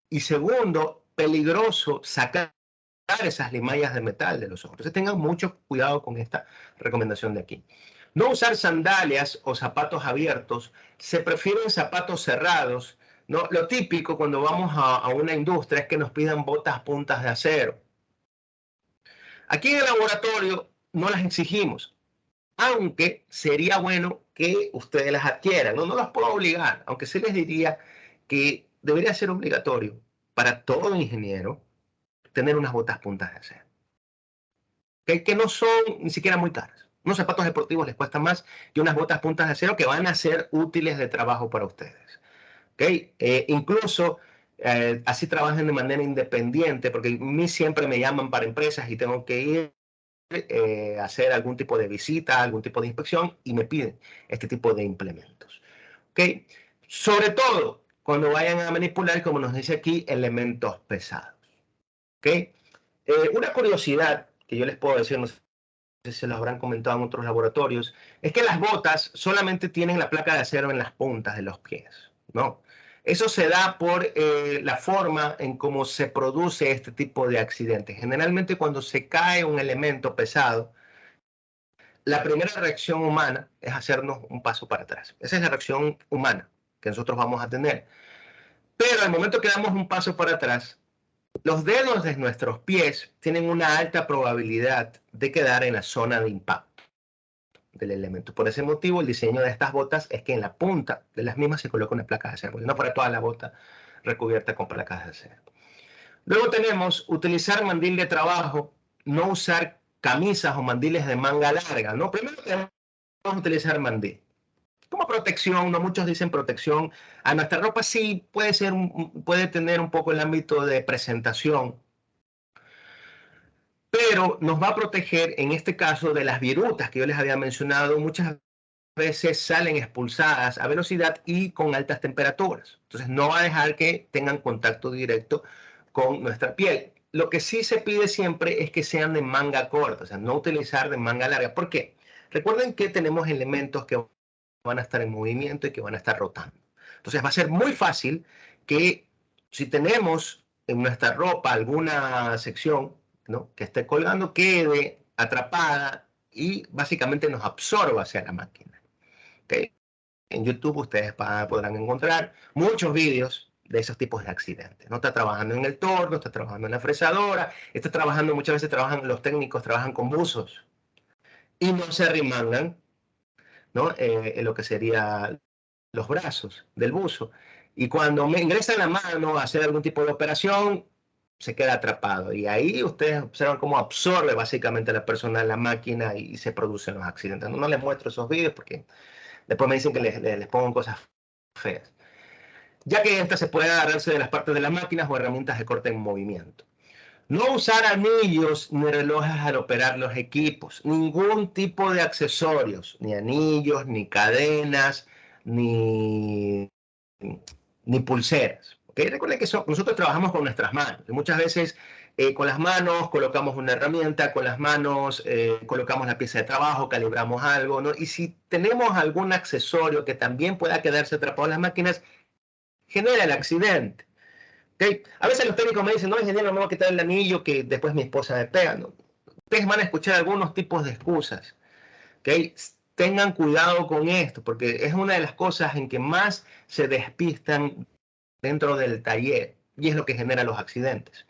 y segundo, peligroso sacar esas limallas de metal de los ojos. Entonces tengan mucho cuidado con esta recomendación de aquí. No usar sandalias o zapatos abiertos. Se prefieren zapatos cerrados, ¿no? Lo típico cuando vamos a una industria es que nos pidan botas puntas de acero. Aquí en el laboratorio no las exigimos, aunque sería bueno que ustedes las adquieran. No las puedo obligar, aunque sí les diría que debería ser obligatorio para todo ingeniero tener unas botas puntas de acero. Que no son ni siquiera muy caras. Unos zapatos deportivos les cuestan más que unas botas puntas de acero que van a ser útiles de trabajo para ustedes. ¿Okay? Incluso así trabajen de manera independiente, porque a mí siempre me llaman para empresas y tengo que ir hacer algún tipo de visita, algún tipo de inspección y me piden este tipo de implementos. ¿Ok? Sobre todo cuando vayan a manipular, como nos dice aquí, elementos pesados. ¿Ok? Una curiosidad que yo les puedo decir, no sé si se los habrán comentado en otros laboratorios, es que las botas solamente tienen la placa de acero en las puntas de los pies, ¿no? Eso se da por la forma en cómo se produce este tipo de accidentes. Generalmente cuando se cae un elemento pesado, la primera reacción humana es hacernos un paso para atrás. Esa es la reacción humana que nosotros vamos a tener. Pero al momento que damos un paso para atrás, los dedos de nuestros pies tienen una alta probabilidad de quedar en la zona de impacto del elemento. Por ese motivo, el diseño de estas botas es que en la punta de las mismas se coloca una placa de acero, porque no para toda la bota recubierta con placas de acero. Luego tenemos utilizar mandil de trabajo, no usar camisas o mandiles de manga larga, ¿no? Primero tenemos que utilizar mandil. Como protección, no muchos dicen protección. A nuestra ropa sí puede ser puede tener un poco el ámbito de presentación, pero nos va a proteger en este caso de las virutas que yo les había mencionado. Muchas veces salen expulsadas a velocidad y con altas temperaturas. Entonces no va a dejar que tengan contacto directo con nuestra piel. Lo que sí se pide siempre es que sean de manga corta, o sea, no utilizar de manga larga. ¿Por qué? Recuerden que tenemos elementos que van a estar en movimiento y que van a estar rotando. Entonces va a ser muy fácil que si tenemos en nuestra ropa alguna sección, ¿no?, que esté colgando, quede atrapada y básicamente nos absorba hacia la máquina. ¿Okay? En YouTube ustedes podrán encontrar muchos vídeos de esos tipos de accidentes. No está trabajando en el torno, está trabajando en la fresadora, está trabajando, muchas veces los técnicos trabajan con buzos y no se arrimangan, ¿no?, en lo que sería los brazos del buzo. Y cuando me ingresan la mano a hacer algún tipo de operación, se queda atrapado. Y ahí ustedes observan cómo absorbe básicamente a la persona la máquina y se producen los accidentes. No les muestro esos vídeos porque después me dicen que les pongo cosas feas. Ya que esta se puede agarrarse de las partes de las máquinas o herramientas de corte en movimiento. No usar anillos ni relojes al operar los equipos. Ningún tipo de accesorios, ni anillos, ni cadenas, ni pulseras. ¿Okay? Recuerden que nosotros trabajamos con nuestras manos. Y muchas veces con las manos colocamos una herramienta, con las manos colocamos la pieza de trabajo, calibramos algo, ¿no? Y si tenemos algún accesorio que también pueda quedarse atrapado en las máquinas, genera el accidente. ¿Okay? A veces los técnicos me dicen, no, ingeniero, no me voy a quitar el anillo que después mi esposa me pega. ¿No? Ustedes van a escuchar algunos tipos de excusas. ¿Okay? Tengan cuidado con esto, porque es una de las cosas en que más se despistan dentro del taller y es lo que genera los accidentes.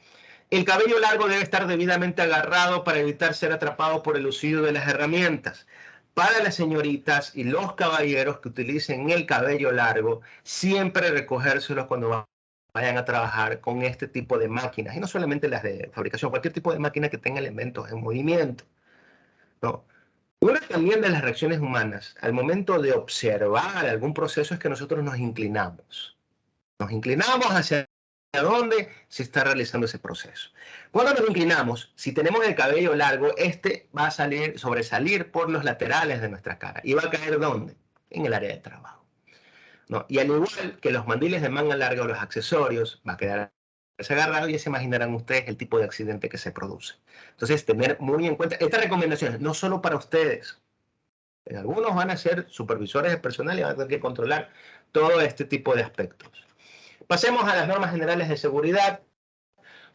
El cabello largo debe estar debidamente agarrado para evitar ser atrapado por el uso de las herramientas. Para las señoritas y los caballeros que utilicen el cabello largo, siempre recogérselos cuando vayan a trabajar con este tipo de máquinas, y no solamente las de fabricación, cualquier tipo de máquina que tenga elementos en movimiento, ¿no? Una también de las reacciones humanas al momento de observar algún proceso es que nosotros nos inclinamos. Nos inclinamos hacia dónde se está realizando ese proceso. Cuando nos inclinamos, si tenemos el cabello largo, este va a sobresalir por los laterales de nuestra cara. ¿Y va a caer dónde? En el área de trabajo. ¿No? Y al igual que los mandiles de manga larga o los accesorios, va a quedar agarrado y ya se imaginarán ustedes el tipo de accidente que se produce. Entonces, tener muy en cuenta estas recomendaciones, no solo para ustedes. Algunos van a ser supervisores de personal y van a tener que controlar todo este tipo de aspectos. Pasemos a las normas generales de seguridad.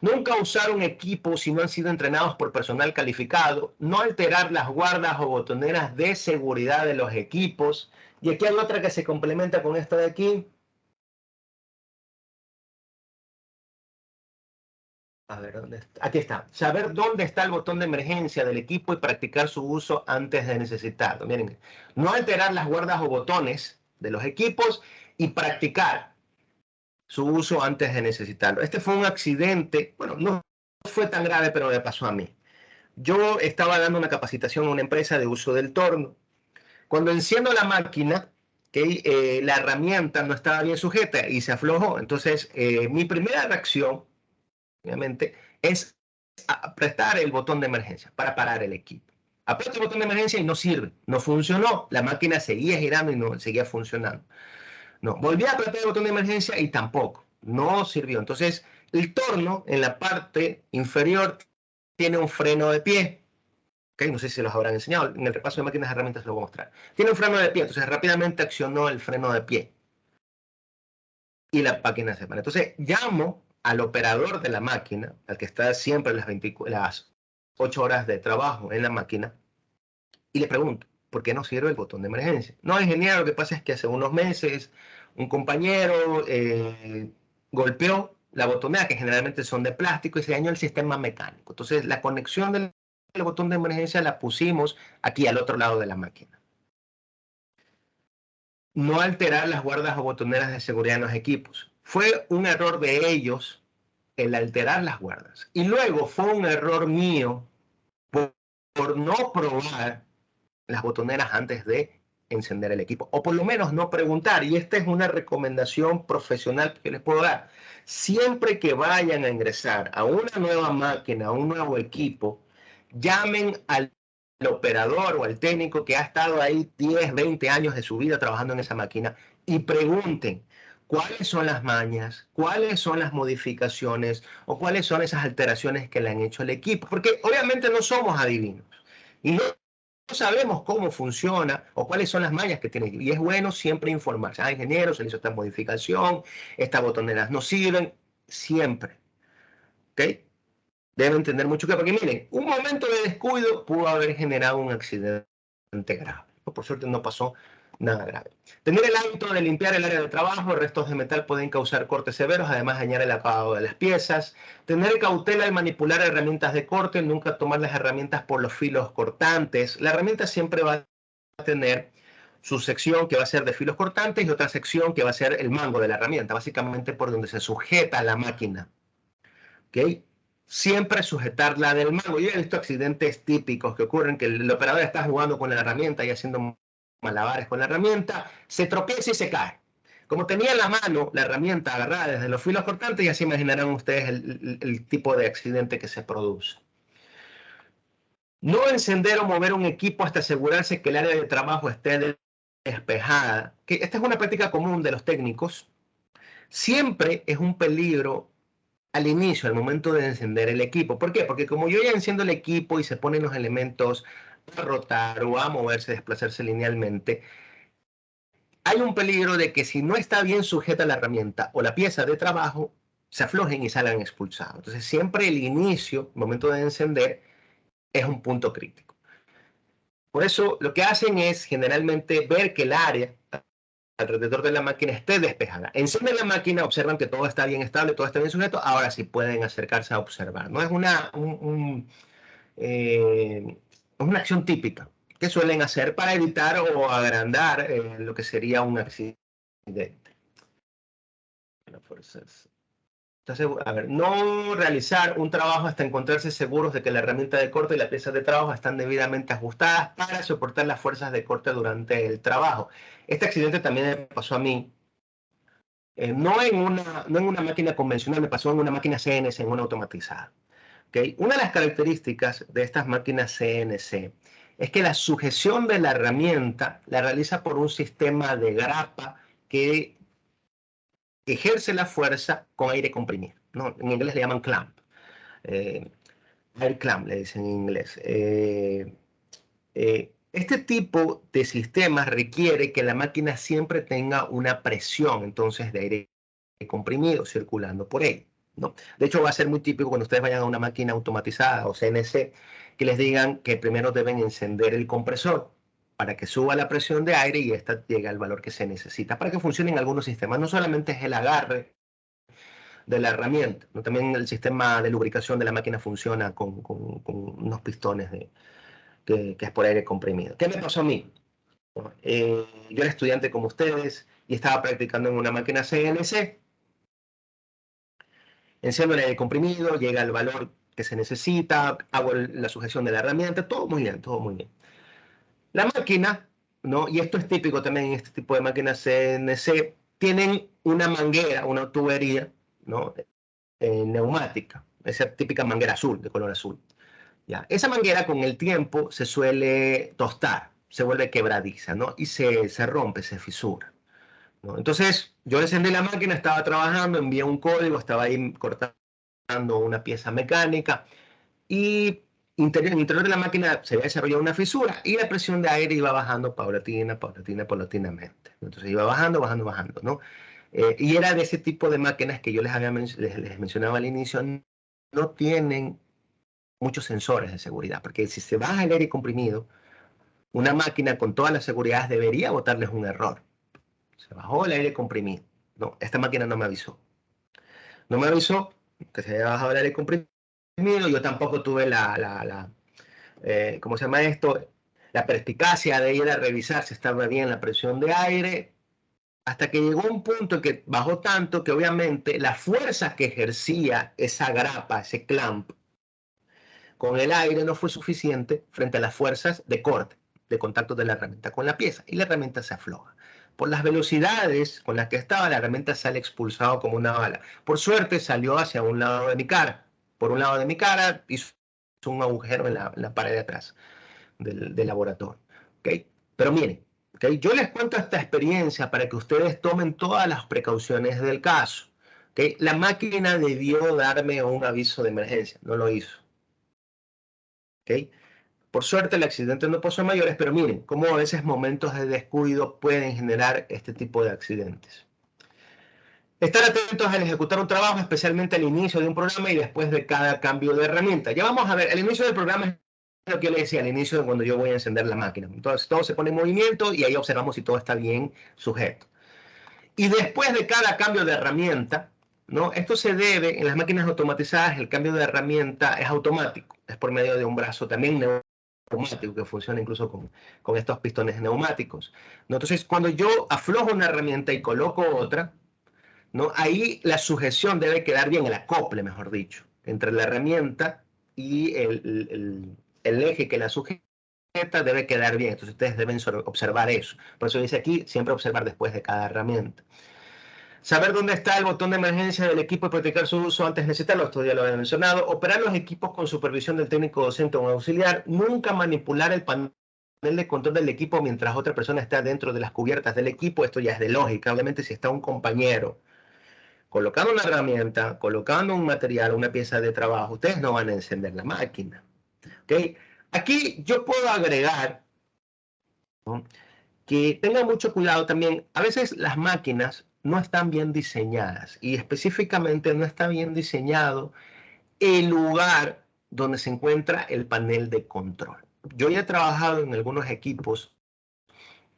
Nunca usar un equipo si no han sido entrenados por personal calificado. No alterar las guardas o botoneras de seguridad de los equipos. Y aquí hay otra que se complementa con esta de aquí. A ver, ¿dónde está? Aquí está. Saber dónde está el botón de emergencia del equipo y practicar su uso antes de necesitarlo. Miren, no alterar las guardas o botones de los equipos y practicar su uso antes de necesitarlo. Este fue un accidente, bueno, no fue tan grave, pero me pasó a mí. Yo estaba dando una capacitación a una empresa de uso del torno. Cuando enciendo la máquina, la herramienta no estaba bien sujeta y se aflojó. Entonces, mi primera reacción, obviamente, es apretar el botón de emergencia para parar el equipo. Aprieto el botón de emergencia y no sirve, no funcionó. La máquina seguía girando y no seguía funcionando. No, volví a apretar el botón de emergencia y tampoco, no sirvió. Entonces, el torno en la parte inferior tiene un freno de pie. Okay, no sé si los habrán enseñado, en el repaso de máquinas y herramientas se lo voy a mostrar. Tiene un freno de pie, entonces rápidamente accionó el freno de pie y la máquina se para. Entonces llamo al operador de la máquina, al que está siempre las 8 horas de trabajo en la máquina, y le pregunto, ¿por qué no sirve el botón de emergencia? No, ingeniero, lo que pasa es que hace unos meses un compañero golpeó la botonera, que generalmente son de plástico, y se dañó el sistema mecánico. Entonces la conexión del botón de emergencia la pusimos aquí al otro lado de la máquina. No alterar las guardas o botoneras de seguridad en los equipos. Fue un error de ellos el alterar las guardas. Y luego fue un error mío por no probar las botoneras antes de encender el equipo, o por lo menos no preguntar. Y esta es una recomendación profesional que les puedo dar. Siempre que vayan a ingresar a una nueva máquina, a un nuevo equipo, llamen al operador o al técnico que ha estado ahí 10, 20 años de su vida trabajando en esa máquina y pregunten cuáles son las mañas, cuáles son las modificaciones o cuáles son esas alteraciones que le han hecho al equipo, porque obviamente no somos adivinos y no sabemos cómo funciona o cuáles son las mañas que tiene. Y es bueno siempre informarse. Ingeniero, se le hizo esta modificación, estas botoneras no sirven, siempre. ¿Ok? Deben entender mucho que, porque miren, un momento de descuido pudo haber generado un accidente grave. Por suerte no pasó nada grave. Tener el hábito de limpiar el área de trabajo, restos de metal pueden causar cortes severos, además dañar el acabado de las piezas. Tener cautela al manipular herramientas de corte, nunca tomar las herramientas por los filos cortantes. La herramienta siempre va a tener su sección que va a ser de filos cortantes y otra sección que va a ser el mango de la herramienta, básicamente por donde se sujeta la máquina. ¿Ok? Siempre sujetarla del mango. Yo he visto accidentes típicos que ocurren, que el operador está jugando con la herramienta y haciendo malabares con la herramienta, se tropieza y se cae. Como tenía en la mano la herramienta agarrada desde los filos cortantes, ya se imaginarán ustedes el tipo de accidente que se produce. No encender o mover un equipo hasta asegurarse que el área de trabajo esté despejada. Que esta es una práctica común de los técnicos. Siempre es un peligro al inicio, al momento de encender el equipo. ¿Por qué? Porque como yo ya enciendo el equipo y se ponen los elementos a rotar o a moverse, desplazarse linealmente, hay un peligro de que si no está bien sujeta la herramienta o la pieza de trabajo, se aflojen y salgan expulsados. Entonces siempre el inicio, el momento de encender, es un punto crítico. Por eso lo que hacen es generalmente ver que el área alrededor de la máquina esté despejada. Encienden la máquina, observan que todo está bien estable, todo está bien sujeto, ahora sí pueden acercarse a observar. No es una acción típica que suelen hacer para evitar o agrandar lo que sería un accidente. Entonces, a ver, no realizar un trabajo hasta encontrarse seguros de que la herramienta de corte y la pieza de trabajo están debidamente ajustadas para soportar las fuerzas de corte durante el trabajo. Este accidente también me pasó a mí. No en una máquina convencional, me pasó en una máquina CNC, en una automatizada. ¿Okay? Una de las características de estas máquinas CNC es que la sujeción de la herramienta la realiza por un sistema de grapa que ejerce la fuerza con aire comprimido, ¿no? En inglés le llaman clamp. Air clamp le dicen en inglés. Este tipo de sistemas requiere que la máquina siempre tenga una presión entonces de aire comprimido circulando por ella, ¿no? De hecho, va a ser muy típico cuando ustedes vayan a una máquina automatizada o CNC que les digan que primero deben encender el compresor para que suba la presión de aire y esta llegue al valor que se necesita para que funcionen algunos sistemas. No solamente es el agarre de la herramienta, ¿no? También el sistema de lubricación de la máquina funciona con unos pistones que es por aire comprimido. ¿Qué me pasó a mí? Yo era estudiante como ustedes y estaba practicando en una máquina CNC. Enciendo el aire comprimido, llega al valor que se necesita, hago la sujeción de la herramienta, todo muy bien, todo muy bien. La máquina, ¿no? Y esto es típico también en este tipo de máquinas CNC, tienen una manguera, una tubería, ¿no? Neumática. esa típica manguera azul, de color azul. ¿Ya? Esa manguera con el tiempo se suele tostar, se vuelve quebradiza, ¿no? Y se rompe, se fisura, ¿no? Entonces, yo encendí la máquina, estaba trabajando, envié un código, estaba ahí cortando una pieza mecánica y en el interior de la máquina se había desarrollado una fisura y la presión de aire iba bajando paulatinamente. Entonces iba bajando, ¿no? Y era de ese tipo de máquinas que yo les mencionaba al inicio, no tienen muchos sensores de seguridad, porque si se baja el aire comprimido, una máquina con todas las seguridades debería botarles un error. Se bajó el aire comprimido. No, esta máquina no me avisó. No me avisó que se había bajado el aire comprimido. Yo tampoco tuve ¿cómo se llama esto? La perspicacia de ir a revisar si estaba bien la presión de aire, hasta que llegó un punto en que bajó tanto que obviamente la fuerza que ejercía esa grapa, ese clamp, con el aire no fue suficiente frente a las fuerzas de corte, de contacto de la herramienta con la pieza, y la herramienta se afloja. Por las velocidades con las que estaba, la herramienta sale expulsada como una bala. Por suerte salió hacia un lado de mi cara. Por un lado de mi cara hizo un agujero en la pared de atrás del laboratorio. ¿Okay? Pero miren, ¿okay? Yo les cuento esta experiencia para que ustedes tomen todas las precauciones del caso. ¿Okay? La máquina debió darme un aviso de emergencia, no lo hizo. ¿Okay? Por suerte el accidente no pasó a mayores, pero miren cómo a veces momentos de descuido pueden generar este tipo de accidentes. Estar atentos al ejecutar un trabajo, especialmente al inicio de un programa y después de cada cambio de herramienta. Ya vamos a ver, el inicio del programa es lo que yo le decía al inicio de cuando yo voy a encender la máquina. Entonces todo se pone en movimiento y ahí observamos si todo está bien sujeto. Y después de cada cambio de herramienta, ¿no? Esto se debe, en las máquinas automatizadas, el cambio de herramienta es automático, es por medio de un brazo también neumático que funciona incluso con estos pistones neumáticos, ¿no? Entonces, cuando yo aflojo una herramienta y coloco otra, ¿no? Ahí la sujeción debe quedar bien, el acople, mejor dicho, entre la herramienta y el eje que la sujeta debe quedar bien. Entonces ustedes deben observar eso. Por eso dice aquí, siempre observar después de cada herramienta. Saber dónde está el botón de emergencia del equipo y practicar su uso antes de necesitarlo, esto ya lo había mencionado. Operar los equipos con supervisión del técnico docente o un auxiliar. Nunca manipular el panel de control del equipo mientras otra persona está dentro de las cubiertas del equipo. Esto ya es de lógica. Obviamente si está un compañero colocando una herramienta, colocando un material, una pieza de trabajo, ustedes no van a encender la máquina. ¿Okay? Aquí yo puedo agregar, ¿no?, que tengan mucho cuidado también. A veces las máquinas no están bien diseñadas y específicamente no está bien diseñado el lugar donde se encuentra el panel de control. Yo ya he trabajado en algunos equipos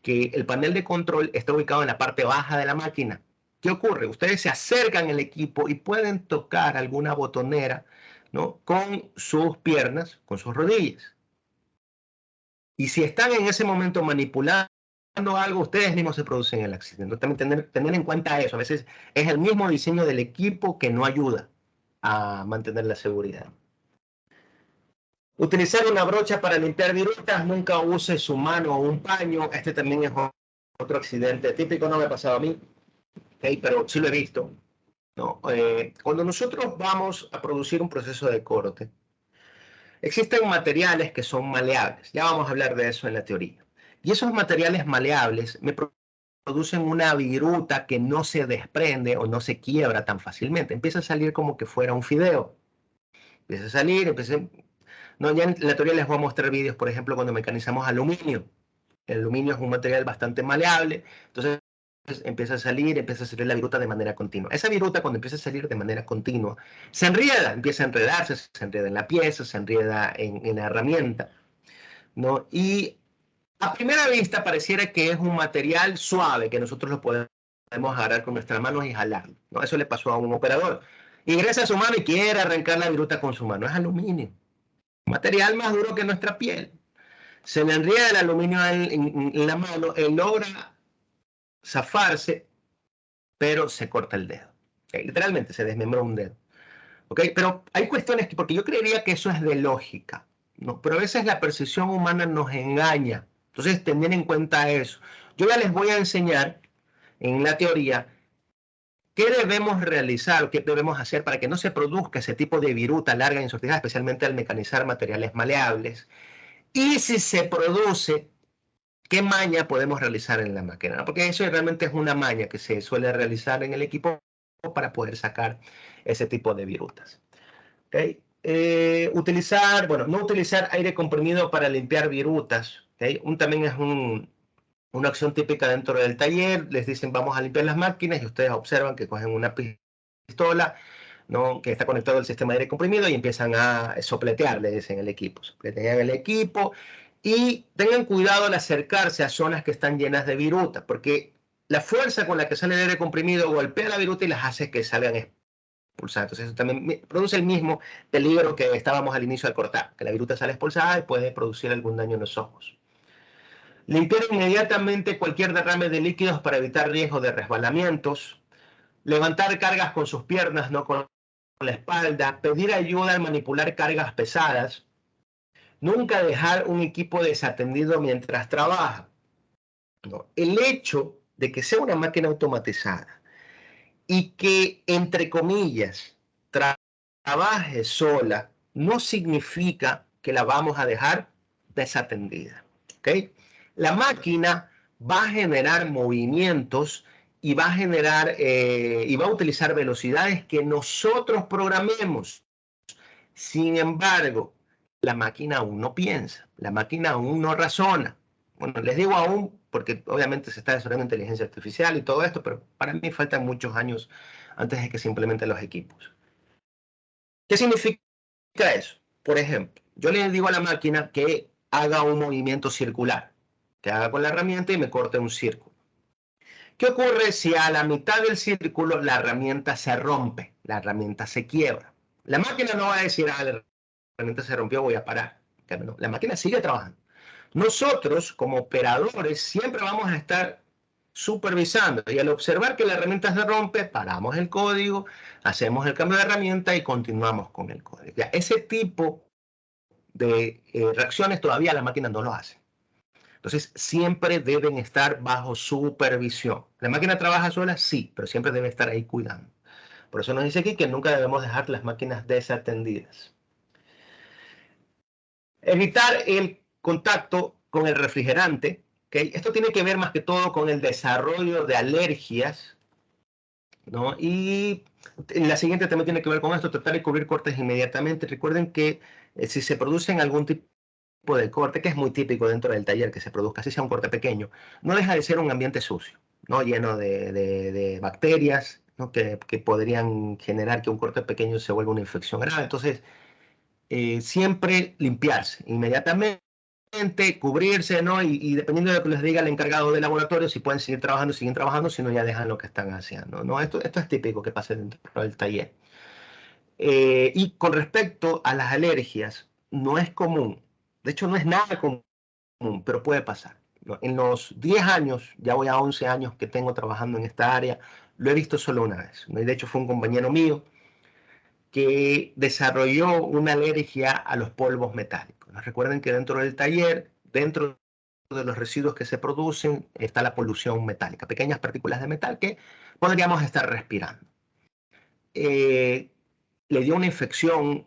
que el panel de control está ubicado en la parte baja de la máquina. ¿Qué ocurre? Ustedes se acercan al equipo y pueden tocar alguna botonera, ¿no?, con sus piernas, con sus rodillas. Y si están en ese momento manipulando algo, ustedes mismos se producen el accidente. También tener en cuenta eso. A veces es el mismo diseño del equipo que no ayuda a mantener la seguridad. Utilizar una brocha para limpiar virutas. Nunca use su mano o un paño. Este también es otro accidente típico. No me ha pasado a mí, ¿okay?, pero sí lo he visto, ¿no? Cuando nosotros vamos a producir un proceso de corte, existen materiales que son maleables. Ya vamos a hablar de eso en la teoría. Y esos materiales maleables me producen una viruta que no se desprende o no se quiebra tan fácilmente. Empieza a salir como que fuera un fideo. Empieza a salir, No, ya en la teoría les voy a mostrar vídeos, por ejemplo, cuando mecanizamos aluminio. El aluminio es un material bastante maleable, entonces empieza a salir la viruta de manera continua. Esa viruta, cuando empieza a salir de manera continua, se enrieda, empieza a enredarse, se enreda en la pieza, se enreda en la herramienta, ¿no? Y a primera vista pareciera que es un material suave, que nosotros lo podemos agarrar con nuestras manos y jalarlo, ¿no? Eso le pasó a un operador. Ingresa a su mano y quiere arrancar la viruta con su mano. Es aluminio, material más duro que nuestra piel. Se le enrieda el aluminio en la mano, él logra zafarse, pero se corta el dedo. ¿Okay? Literalmente se desmembró un dedo. ¿Okay? Pero hay cuestiones porque yo creería que eso es de lógica, ¿no? Pero a veces la percepción humana nos engaña. Entonces, tener en cuenta eso. Yo ya les voy a enseñar en la teoría ¿Qué debemos realizar o qué debemos hacer para que no se produzca ese tipo de viruta larga e ensortijada, especialmente al mecanizar materiales maleables? Y si se produce, ¿qué maña podemos realizar en la máquina? ¿No? Porque eso realmente es una maña que se suele realizar en el equipo para poder sacar ese tipo de virutas. ¿Okay? No utilizar aire comprimido para limpiar virutas. ¿Okay? También es una acción típica dentro del taller. Les dicen vamos a limpiar las máquinas y ustedes observan que cogen una pistola, ¿no? Que está conectado al sistema de aire comprimido y empiezan a sopletear, le dicen el equipo. Sopletean el equipo y tengan cuidado al acercarse a zonas que están llenas de viruta, porque la fuerza con la que sale el aire comprimido golpea la viruta y las hace que salgan expulsadas. Entonces eso también produce el mismo peligro que estábamos al inicio al cortar, que la viruta sale expulsada y puede producir algún daño en los ojos. Limpiar inmediatamente cualquier derrame de líquidos para evitar riesgo de resbalamientos. Levantar cargas con sus piernas, no con la espalda. Pedir ayuda al manipular cargas pesadas. Nunca dejar un equipo desatendido mientras trabaja. ¿No? El hecho de que sea una máquina automatizada y que, entre comillas, trabaje sola, no significa que la vamos a dejar desatendida. ¿Okay? La máquina va a generar movimientos y va a utilizar velocidades que nosotros programemos. Sin embargo, la máquina aún no piensa, la máquina aún no razona. Bueno, les digo aún porque obviamente se está desarrollando inteligencia artificial y todo esto, pero para mí faltan muchos años antes de que se implementen los equipos. ¿Qué significa eso? Por ejemplo, yo le digo a la máquina que haga un movimiento circular, que haga con la herramienta y me corte un círculo. ¿Qué ocurre si a la mitad del círculo la herramienta se rompe, la herramienta se quiebra? La máquina no va a decir, la herramienta se rompió, voy a parar. No, la máquina sigue trabajando. Nosotros, como operadores, siempre vamos a estar supervisando y al observar que la herramienta se rompe, paramos el código, hacemos el cambio de herramienta y continuamos con el código. Ya, ese tipo de reacciones todavía la máquina no lo hace. Entonces, siempre deben estar bajo supervisión. ¿La máquina trabaja sola? Sí, pero siempre debe estar ahí cuidando. Por eso nos dice aquí que nunca debemos dejar las máquinas desatendidas. Evitar el contacto con el refrigerante. ¿Okay? Esto tiene que ver más que todo con el desarrollo de alergias, ¿no? Y la siguiente también tiene que ver con esto, tratar de cubrir cortes inmediatamente. Recuerden que si se producen algún tipo de corte, que es muy típico dentro del taller que se produzca, así sea un corte pequeño, no deja de ser un ambiente sucio, ¿no? Lleno de bacterias, ¿no? que podrían generar que un corte pequeño se vuelva una infección grave. Entonces, siempre limpiarse inmediatamente, cubrirse, ¿no? Y dependiendo de lo que les diga el encargado del laboratorio, si pueden seguir trabajando, siguen trabajando, si no ya dejan lo que están haciendo, ¿no? Esto es típico que pase dentro del taller. Y con respecto a las alergias, no es común, de hecho no es nada común, pero puede pasar, ¿no? En los 10 años, ya voy a 11 años que tengo trabajando en esta área, lo he visto solo una vez, ¿no? Y de hecho fue un compañero mío que desarrolló una alergia a los polvos metálicos. Recuerden que dentro del taller, dentro de los residuos que se producen, está la polución metálica, pequeñas partículas de metal que podríamos estar respirando. Le dio una infección,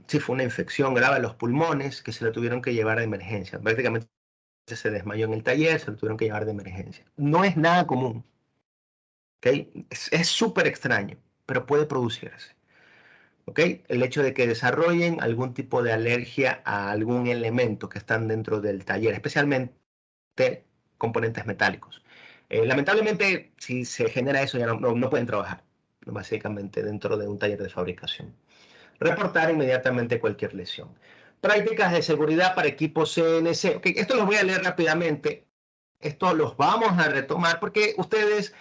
sí, fue una infección grave a los pulmones que se le tuvieron que llevar de emergencia. Prácticamente se desmayó en el taller, se lo tuvieron que llevar de emergencia. No es nada común, ¿okay? Es súper extraño, pero puede producirse. ¿Okay? El hecho de que desarrollen algún tipo de alergia a algún elemento que están dentro del taller, especialmente componentes metálicos. Lamentablemente, si se genera eso, ya no pueden trabajar, básicamente, dentro de un taller de fabricación. Reportar inmediatamente cualquier lesión. Prácticas de seguridad para equipos CNC. Okay, esto los voy a leer rápidamente. Esto los vamos a retomar porque ustedes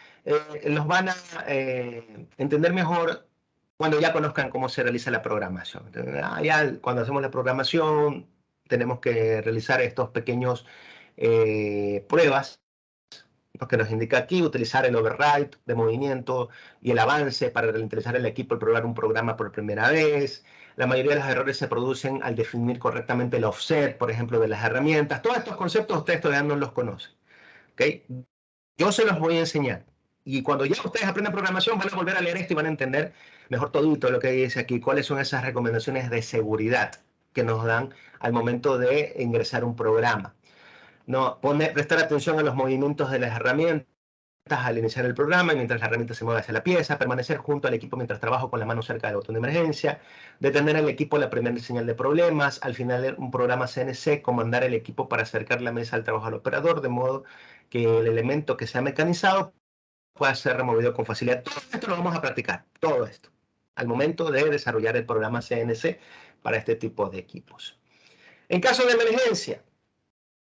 los van a entender mejor cuando ya conozcan cómo se realiza la programación. Entonces, ya cuando hacemos la programación tenemos que realizar estos pequeños pruebas, ¿no? Que nos indica aquí utilizar el override de movimiento y el avance para ralentizar el equipo al probar un programa por primera vez. La mayoría de los errores se producen al definir correctamente el offset, por ejemplo, de las herramientas. Todos estos conceptos ustedes todavía no los conocen. ¿Okay? Yo se los voy a enseñar. Y cuando ya ustedes aprenden programación, van a volver a leer esto y van a entender mejor todito lo que dice aquí, cuáles son esas recomendaciones de seguridad que nos dan al momento de ingresar un programa. No, prestar atención a los movimientos de las herramientas al iniciar el programa y mientras la herramienta se mueve hacia la pieza, permanecer junto al equipo mientras trabajo con la mano cerca del botón de emergencia, detener al equipo la primera señal de problemas, al final de un programa CNC, comandar el equipo para acercar la mesa al trabajo al operador, de modo que el elemento que sea mecanizado pueda ser removido con facilidad. Todo esto lo vamos a practicar, todo esto, al momento de desarrollar el programa CNC para este tipo de equipos. En caso de emergencia,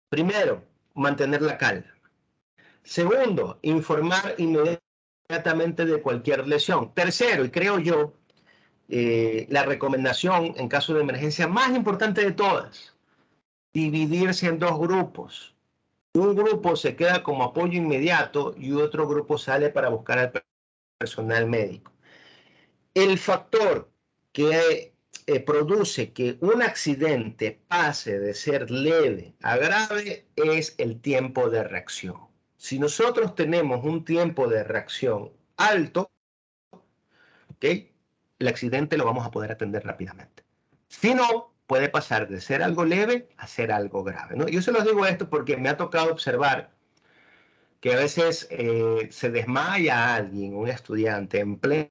primero, mantener la calma. Segundo, informar inmediatamente de cualquier lesión. Tercero, y creo yo, la recomendación en caso de emergencia más importante de todas, dividirse en dos grupos. Un grupo se queda como apoyo inmediato y otro grupo sale para buscar al personal médico. El factor que produce que un accidente pase de ser leve a grave es el tiempo de reacción. Si nosotros tenemos un tiempo de reacción alto, ¿okay?, el accidente lo vamos a poder atender rápidamente. Si no, puede pasar de ser algo leve a ser algo grave, ¿no? Yo se los digo esto porque me ha tocado observar que a veces se desmaya alguien, un estudiante, en plena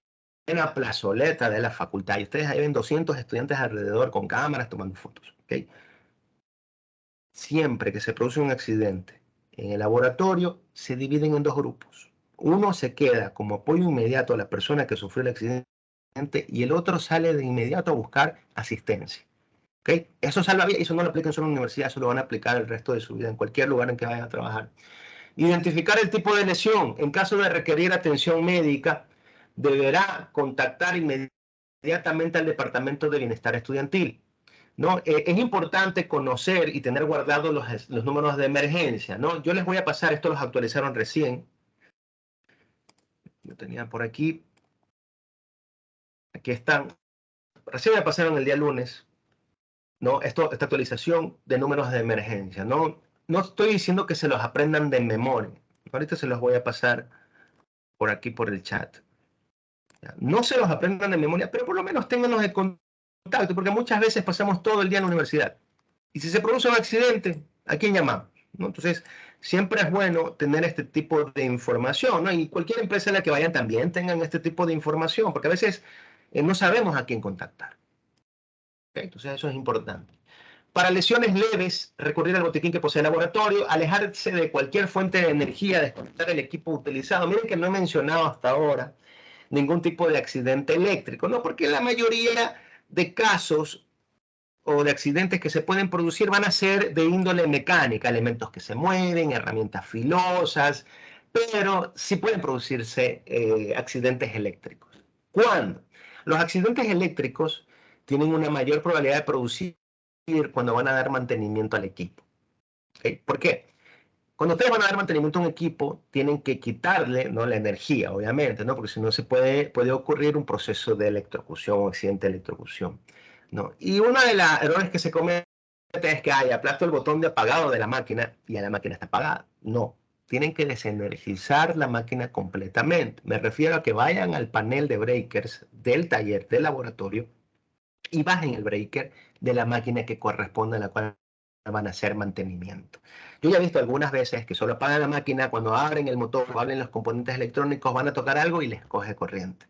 plazoleta de la facultad, y ustedes ahí ven 200 estudiantes alrededor con cámaras tomando fotos, ¿okay? Siempre que se produce un accidente en el laboratorio, se dividen en dos grupos. Uno se queda como apoyo inmediato a la persona que sufrió el accidente y el otro sale de inmediato a buscar asistencia. ¿Okay? Eso salva vidas y eso no lo aplican solo en la universidad, eso lo van a aplicar el resto de su vida en cualquier lugar en que vayan a trabajar. Identificar el tipo de lesión. En caso de requerir atención médica, deberá contactar inmediatamente al Departamento de Bienestar Estudiantil, ¿no? Es importante conocer y tener guardados los números de emergencia, ¿no? Yo les voy a pasar, esto los actualizaron recién. Yo tenía por aquí. Aquí están. Recién me pasaron el día lunes, ¿no? Esta actualización de números de emergencia, ¿no? No estoy diciendo que se los aprendan de memoria. Ahorita se los voy a pasar por aquí por el chat. No se los aprendan de memoria, pero por lo menos ténganlos en contacto, porque muchas veces pasamos todo el día en la universidad. Y si se produce un accidente, ¿a quién llamamos? ¿No? Entonces, siempre es bueno tener este tipo de información, ¿no? Y cualquier empresa en la que vayan también tengan este tipo de información, porque a veces no sabemos a quién contactar. ¿Okay? Entonces, eso es importante. Para lesiones leves, recurrir al botiquín que posee el laboratorio, alejarse de cualquier fuente de energía, desconectar el equipo utilizado. Miren que no he mencionado hasta ahora ningún tipo de accidente eléctrico, ¿no? Porque la mayoría de casos o de accidentes que se pueden producir van a ser de índole mecánica, elementos que se mueven, herramientas filosas, pero sí pueden producirse accidentes eléctricos. ¿Cuándo? Los accidentes eléctricos tienen una mayor probabilidad de producir cuando van a dar mantenimiento al equipo. ¿Okay? ¿Por qué? Cuando ustedes van a dar mantenimiento a un equipo, tienen que quitarle, ¿no?, la energía, obviamente, ¿no? Porque si no puede ocurrir un proceso de electrocución o accidente de electrocución, ¿no? Y uno de los errores que se comete es que aplasto el botón de apagado de la máquina y ya la máquina está apagada. No, tienen que desenergizar la máquina completamente. Me refiero a que vayan al panel de breakers del taller, del laboratorio, y bajen el breaker de la máquina que corresponde a la cual van a hacer mantenimiento. Yo ya he visto algunas veces que solo apagan la máquina, cuando abren el motor o abren los componentes electrónicos, van a tocar algo y les coge corriente.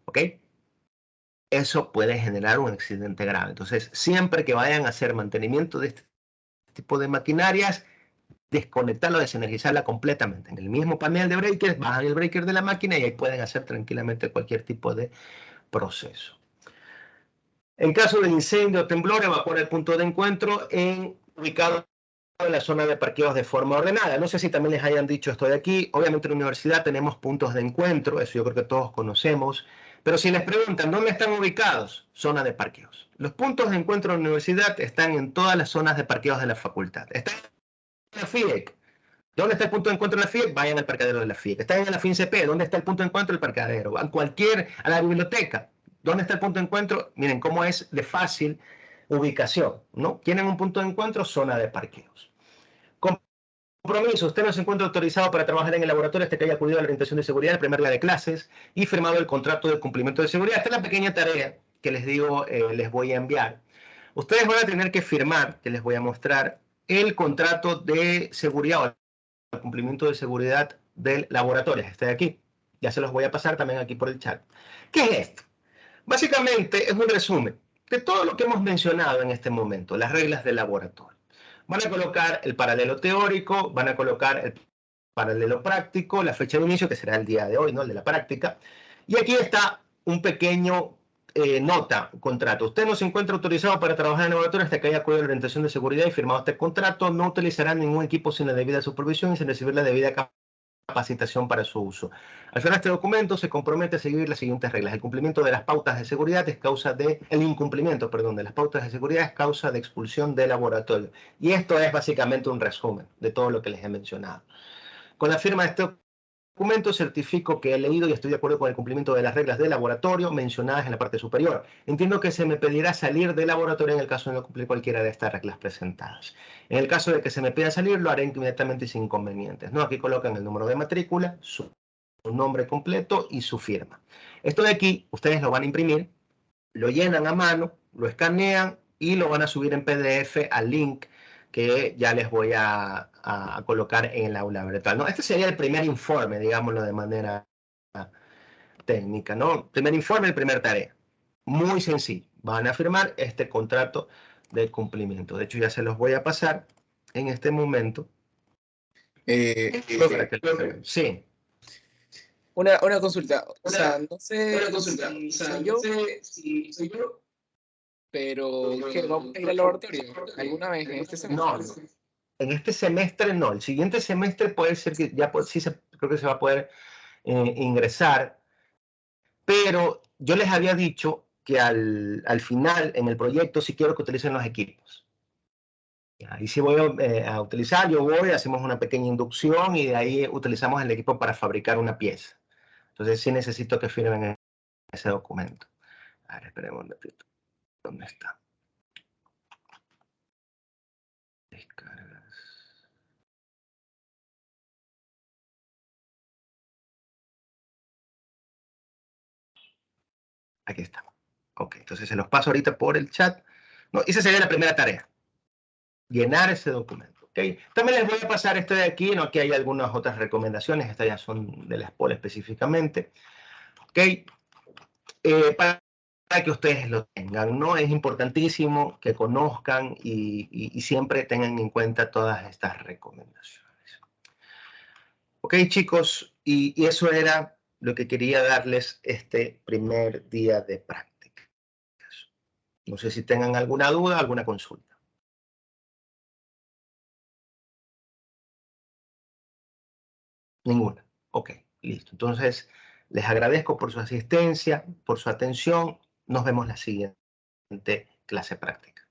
¿Ok? Eso puede generar un accidente grave. Entonces, siempre que vayan a hacer mantenimiento de este tipo de maquinarias, desconectarla, desenergizarla completamente. En el mismo panel de breakers, bajan el breaker de la máquina y ahí pueden hacer tranquilamente cualquier tipo de proceso. En caso de incendio o temblor, evacuar el punto de encuentro ubicado en la zona de parqueos de forma ordenada. No sé si también les hayan dicho esto de aquí. Obviamente en la universidad tenemos puntos de encuentro, eso yo creo que todos conocemos. Pero si les preguntan dónde están ubicados, zona de parqueos. Los puntos de encuentro en la universidad están en todas las zonas de parqueos de la facultad. Están en la FIEC. ¿Dónde está el punto de encuentro de la FIEC? Vayan al parqueadero de la FIEC. Están en la FINCP. ¿Dónde está el punto de encuentro? El parqueadero. Van a la biblioteca. ¿Dónde está el punto de encuentro? Miren cómo es de fácil ubicación, ¿no? Tienen un punto de encuentro, zona de parqueos. compromiso, usted no se encuentra autorizado para trabajar en el laboratorio hasta que haya acudido a la orientación de seguridad, el primer día de clases, y firmado el contrato de cumplimiento de seguridad. Esta es la pequeña tarea que les digo, les voy a enviar. Ustedes van a tener que firmar, que les voy a mostrar, el contrato de seguridad o el cumplimiento de seguridad del laboratorio. Este de aquí. Ya se los voy a pasar también aquí por el chat. ¿Qué es esto? Básicamente es un resumen de todo lo que hemos mencionado en este momento, las reglas del laboratorio. Van a colocar el paralelo teórico, van a colocar el paralelo práctico, la fecha de inicio, que será el día de hoy, ¿no? El de la práctica. Y aquí está un pequeño nota, contrato. Usted no se encuentra autorizado para trabajar en el laboratorio hasta que haya acudido a la orientación de seguridad y firmado este contrato. No utilizará ningún equipo sin la debida supervisión y sin recibir la debida capacitación para su uso. Al final este documento se compromete a seguir las siguientes reglas. El cumplimiento de las pautas de seguridad es causa de... El incumplimiento, perdón, de las pautas de seguridad es causa de expulsión del laboratorio. Y esto es básicamente un resumen de todo lo que les he mencionado. Con la firma de este documento certifico que he leído y estoy de acuerdo con el cumplimiento de las reglas del laboratorio mencionadas en la parte superior. Entiendo que se me pedirá salir del laboratorio en el caso de no cumplir cualquiera de estas reglas presentadas. En el caso de que se me pida salir, lo haré inmediatamente sin inconvenientes, ¿no? Aquí colocan el número de matrícula, su nombre completo y su firma. Esto de aquí, ustedes lo van a imprimir, lo llenan a mano, lo escanean y lo van a subir en PDF al link que ya les voy a colocar en el aula virtual, ¿no? Este sería el primer informe, digámoslo de manera técnica, ¿no? Primer informe, primer tarea. Muy sencillo. Van a firmar este contrato de cumplimiento. De hecho, ya se los voy a pasar en este momento. Sí. Una consulta. O sea, no sé si soy yo, pero ¿qué, vamos a ir al laboratorio alguna vez en este semestre? No, no. En este semestre no. El siguiente semestre puede ser que ya sí creo que se va a poder ingresar, pero yo les había dicho que al final, en el proyecto, sí quiero que utilicen los equipos. Ahí sí voy a utilizar, yo voy, hacemos una pequeña inducción y de ahí utilizamos el equipo para fabricar una pieza. Entonces sí necesito que firmen ese documento. A ver, esperemos un ratito. ¿Dónde está? Descargas. Aquí está. Ok, entonces se los paso ahorita por el chat. No, esa sería la primera tarea. Llenar ese documento. ¿Okay? También les voy a pasar este de aquí, ¿no? Aquí hay algunas otras recomendaciones, estas ya son de la SPOL específicamente. ¿Ok? Para que ustedes lo tengan, ¿no? Es importantísimo que conozcan y siempre tengan en cuenta todas estas recomendaciones. Ok, chicos, y eso era lo que quería darles este primer día de práctica. No sé si tengan alguna duda, alguna consulta. Ninguna. Ok, listo. Entonces, les agradezco por su asistencia, por su atención. Nos vemos la siguiente clase práctica.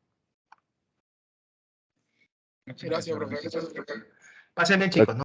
Gracias, profesor. Pasen bien, chicos, ¿no?